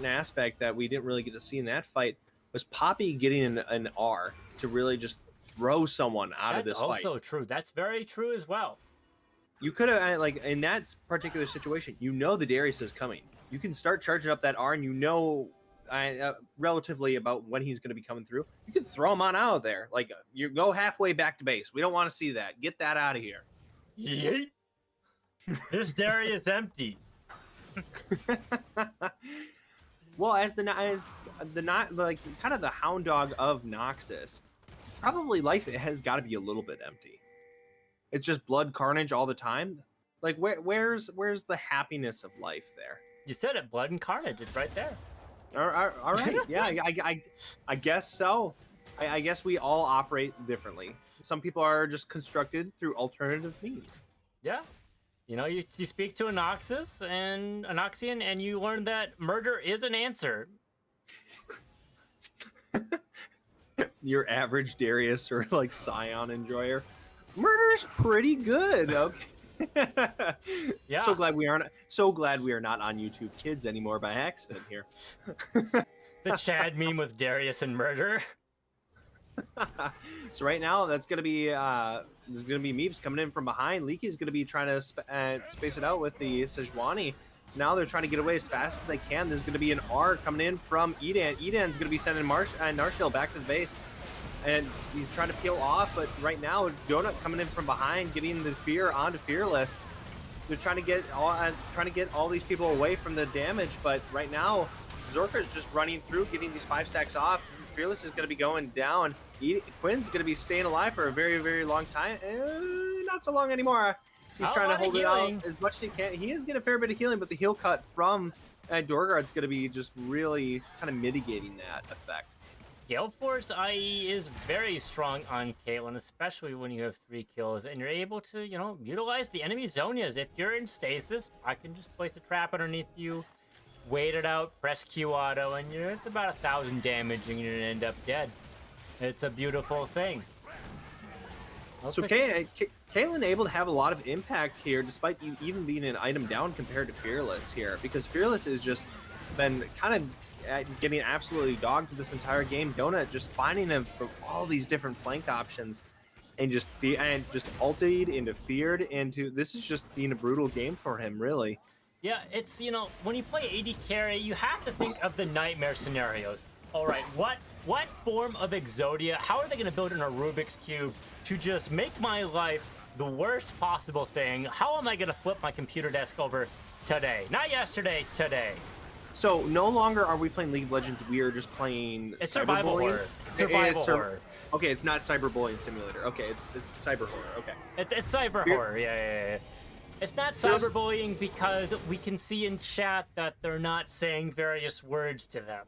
aspect that we didn't really get to see in that fight was Poppy getting an R to really just throw someone out of this fight. That's also true. That's very true as well. You could have, like, in that particular situation, you know the Darius is coming. You can start charging up that R, and you know relatively about when he's going to be coming through. You can throw him on out of there. Like, you go halfway back to base. We don't want to see that. Get that out of here. Yeet. This Darius empty. Well, as the like kind of the hound dog of Noxus, probably life has got to be a little bit empty. It's just blood carnage all the time. Like where's the happiness of life there? You said it, blood and carnage. It's right there. All right. Yeah, I guess so. I guess we all operate differently. Some people are just constructed through alternative means. Yeah. You know, you speak to Anoxian, and you learn that murder is an answer. Your average Darius or like Scion enjoyer. Murder's pretty good. Okay. Yeah. So glad we are not on YouTube Kids anymore by accident here. The Chad meme with Darius and murder. So right now, that's gonna be there's gonna be MiSFiTS coming in from behind. Leaky's gonna be trying to space it out with the Sejuani. Now they're trying to get away as fast as they can. There's gonna be an R coming in from Eden. Eden's gonna be sending Narshil back to the base, and he's trying to peel off. But right now, Donut coming in from behind, getting the fear onto Fearless. They're trying to get all these people away from the damage. But right now, Zorka's just running through, getting these 5 stacks off. Fearless is going to be going down. Quinn's going to be staying alive for a very, very long time. Not so long anymore. He's trying to hold it out as much as he can. He is getting a fair bit of healing, but the heal cut from Dorgard's going to be just really kind of mitigating that effect. Gale Force IE is very strong on Caitlyn, especially when you have 3 kills, and you're able to, you know, utilize the enemy Zonias. If you're in stasis, I can just place a trap underneath you, wait it out, press Q auto, and it's about 1,000 damage, and you're gonna end up dead. It's a beautiful thing. So Caitlyn able to have a lot of impact here, despite you even being an item down compared to Fearless here, because Fearless has just been kind of getting absolutely dogged this entire game. Donut just finding him from all these different flank options, and just ulted into feared into. This is just being a brutal game for him, really. Yeah, it's, you know, when you play AD carry, you have to think of the nightmare scenarios. All right, what form of Exodia, how are they going to build in a Rubik's Cube to just make my life the worst possible thing? How am I going to flip my computer desk over today? Not yesterday, today. So no longer are we playing League of Legends, we are just playing survival horror. Survival horror. Okay, it's not cyberbullying simulator. Okay, it's cyber horror. Okay. It's cyber horror. Yeah. It's not cyberbullying because we can see in chat that they're not saying various words to them.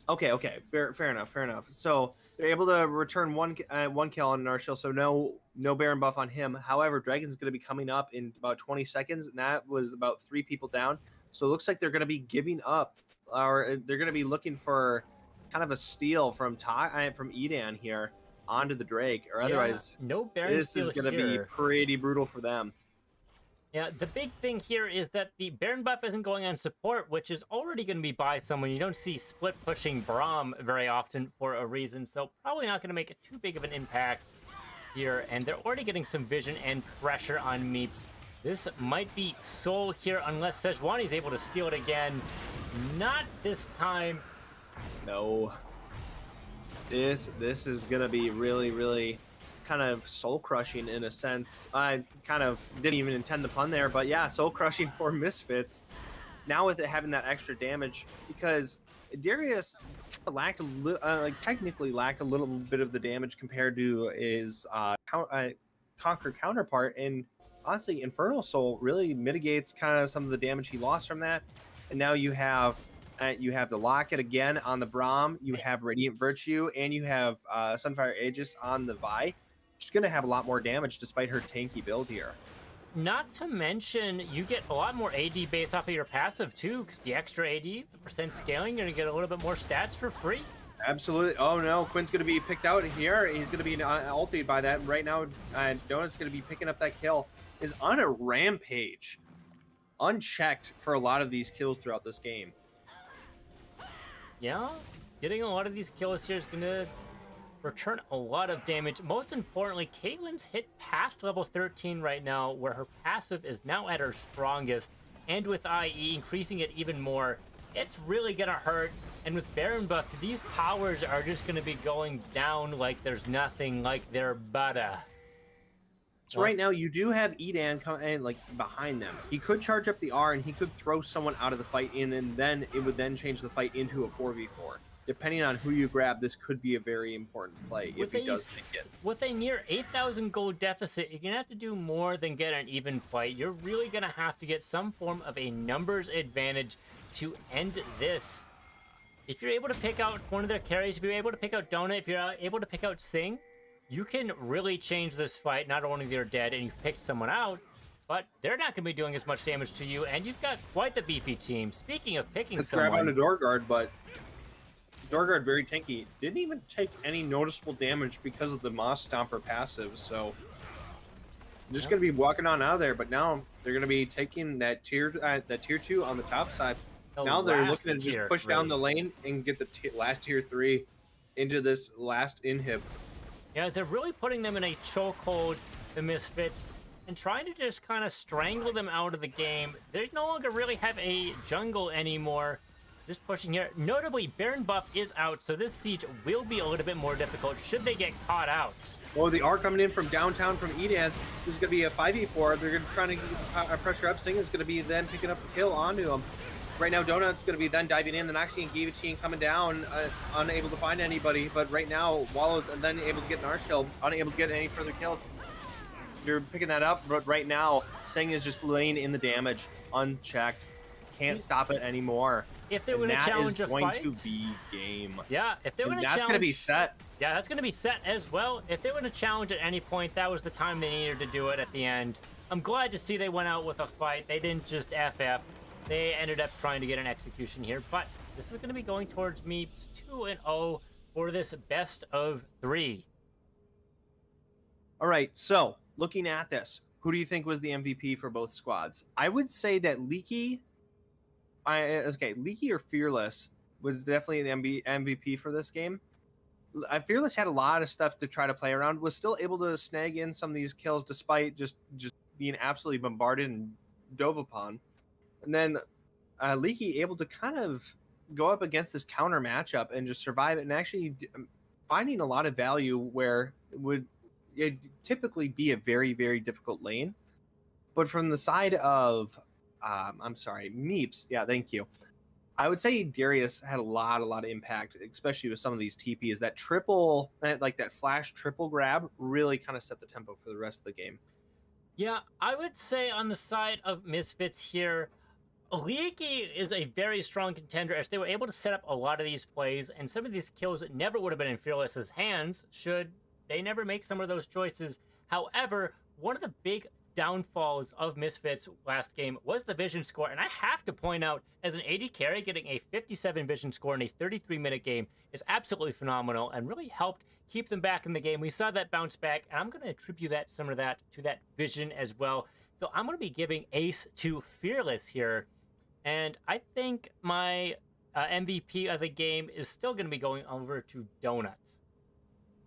Okay. Fair enough. So they're able to return one kill on Narshil, so no Baron buff on him. However, Dragon's going to be coming up in about 20 seconds, and that was about 3 people down. So it looks like they're going to be giving up, or they're going to be looking for kind of a steal from Edan here onto the Drake, or otherwise no Baron this is going to be pretty brutal for them. Yeah, the big thing here is that the Baron buff isn't going on support, which is already going to be by someone. You don't see split pushing Braum very often for a reason, so probably not going to make it too big of an impact here. And they're already getting some vision and pressure on MiSFiTS. This might be Soul here unless Sejuani is able to steal it again. Not this time. No. This is going to be really, really kind of soul crushing in a sense. I kind of didn't even intend the pun there, but yeah, soul crushing for MiSFiTS. Now with it having that extra damage, because Darius technically lacked a little bit of the damage compared to his Conquer counterpart, and honestly, Infernal Soul really mitigates kind of some of the damage he lost from that. And now you have the Locket again on the Braum, you have Radiant Virtue, and you have Sunfire Aegis on the Vi. She's going to have a lot more damage despite her tanky build here. not to mention, you get a lot more AD based off of your passive too, because the extra AD, the percent scaling, you're gonna get a little bit more stats for free. Absolutely. Oh no, Quinn's going to be picked out here. He's going to be ulted by that. Right now, Donut's going to be picking up that kill. Is on a rampage. Unchecked for a lot of these kills throughout this game. Yeah, getting a lot of these kills here is gonna return a lot of damage. Most importantly, Caitlyn's hit past level 13 right now, where her passive is now at her strongest, and with IE increasing it even more, it's really gonna hurt. And with Baron buff, these towers are just gonna be going down like there's nothing, like they're butter. So right now you do have Edan and like behind them. He could charge up the R and he could throw someone out of the fight in, and then it would then change the fight into a 4v4. Depending on who you grab, this could be a very important play if he does take it. With a near 8,000 gold deficit, you're going to have to do more than get an even fight. You're really going to have to get some form of a numbers advantage to end this. If you're able to pick out one of their carries, if you're able to pick out Donut, if you're able to pick out Sing, you can really change this fight. Not only they're dead and you've picked someone out, but they're not going to be doing as much damage to you, and you've got quite the beefy team. Speaking of picking someone... Let's grab on a door guard, but... Dorgard very tanky. Didn't even take any noticeable damage because of the Moss Stomper passive, so just going to be walking on out of there. But now they're going to be taking that tier 2 on the top side. Now they're looking to just push down the lane and get the last tier 3 into this last inhib. Yeah, they're really putting them in a chokehold, the MiSFiTS, and trying to just kind of strangle them out of the game. They no longer really have a jungle anymore. Just pushing here. Notably, Baron buff is out, so this siege will be a little bit more difficult should they get caught out. Oh, the R coming in from downtown from Edan. This is going to be a 5v4. They're going to try to get pressure up. Sing is going to be then picking up the kill onto him. Right now, Donut's going to be then diving in. The Noxie and Guillotine coming down, unable to find anybody. But right now, Wallow's then able to get an R shield, unable to get any further kills. You're picking that up, but right now, Sing is just laying in the damage, unchecked. Can't stop it anymore. If they were going to challenge a fight, that is going to be game. Yeah, if they were going to challenge, that's going to be set. Yeah, that's going to be set as well. If they were going to challenge at any point, that was the time they needed to do it at the end. I'm glad to see they went out with a fight. They didn't just FF. They ended up trying to get an execution here. But this is going to be going towards MiSFiTS 2-0 for this best of 3. All right, so looking at this, who do you think was the MVP for both squads? I would say that Leaky or Fearless was definitely the MVP for this game. Fearless had a lot of stuff to try to play around, was still able to snag in some of these kills despite just being absolutely bombarded and dove upon. And then Leaky able to kind of go up against this counter matchup and just survive it, and actually finding a lot of value where it typically be a very, very difficult lane. But from the side of MiSFiTS. Yeah, thank you. I would say Darius had a lot of impact, especially with some of these TPs. That triple, like that flash triple grab, really kind of set the tempo for the rest of the game. Yeah, I would say on the side of MiSFiTS here, Leaky is a very strong contender as they were able to set up a lot of these plays, and some of these kills never would have been in Fearless's hands should they never make some of those choices. However, one of the big downfalls of MiSFiTS last game was the vision score, and I have to point out, as an AD carry, getting a 57 vision score in a 33-minute game is absolutely phenomenal and really helped keep them back in the game. We saw that bounce back, and I'm going to attribute some of that to that vision as well. So I'm going to be giving ace to Fearless here, and I think my MVP of the game is still going to be going over to Donut.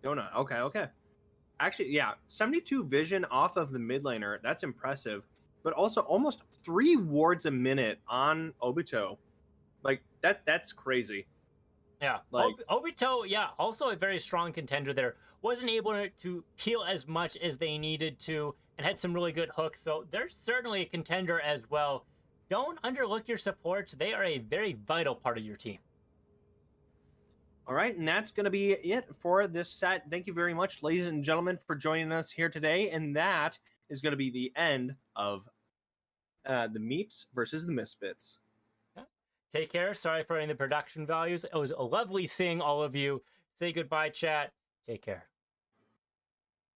Donut, okay. Actually, yeah, 72 vision off of the mid laner. That's impressive. But also almost 3 wards a minute on Obito. Like, that's crazy. Yeah, like, Obito, yeah, also a very strong contender there. Wasn't able to peel as much as they needed to and had some really good hooks. So they're certainly a contender as well. Don't underlook your supports. They are a very vital part of your team. All right, and that's going to be it for this set. Thank you very much, ladies and gentlemen, for joining us here today. And that is going to be the end of the MiSFiTS versus the MiSFiTS. Yeah. Take care. Sorry for any of the production values. It was lovely seeing all of you. Say goodbye, chat. Take care.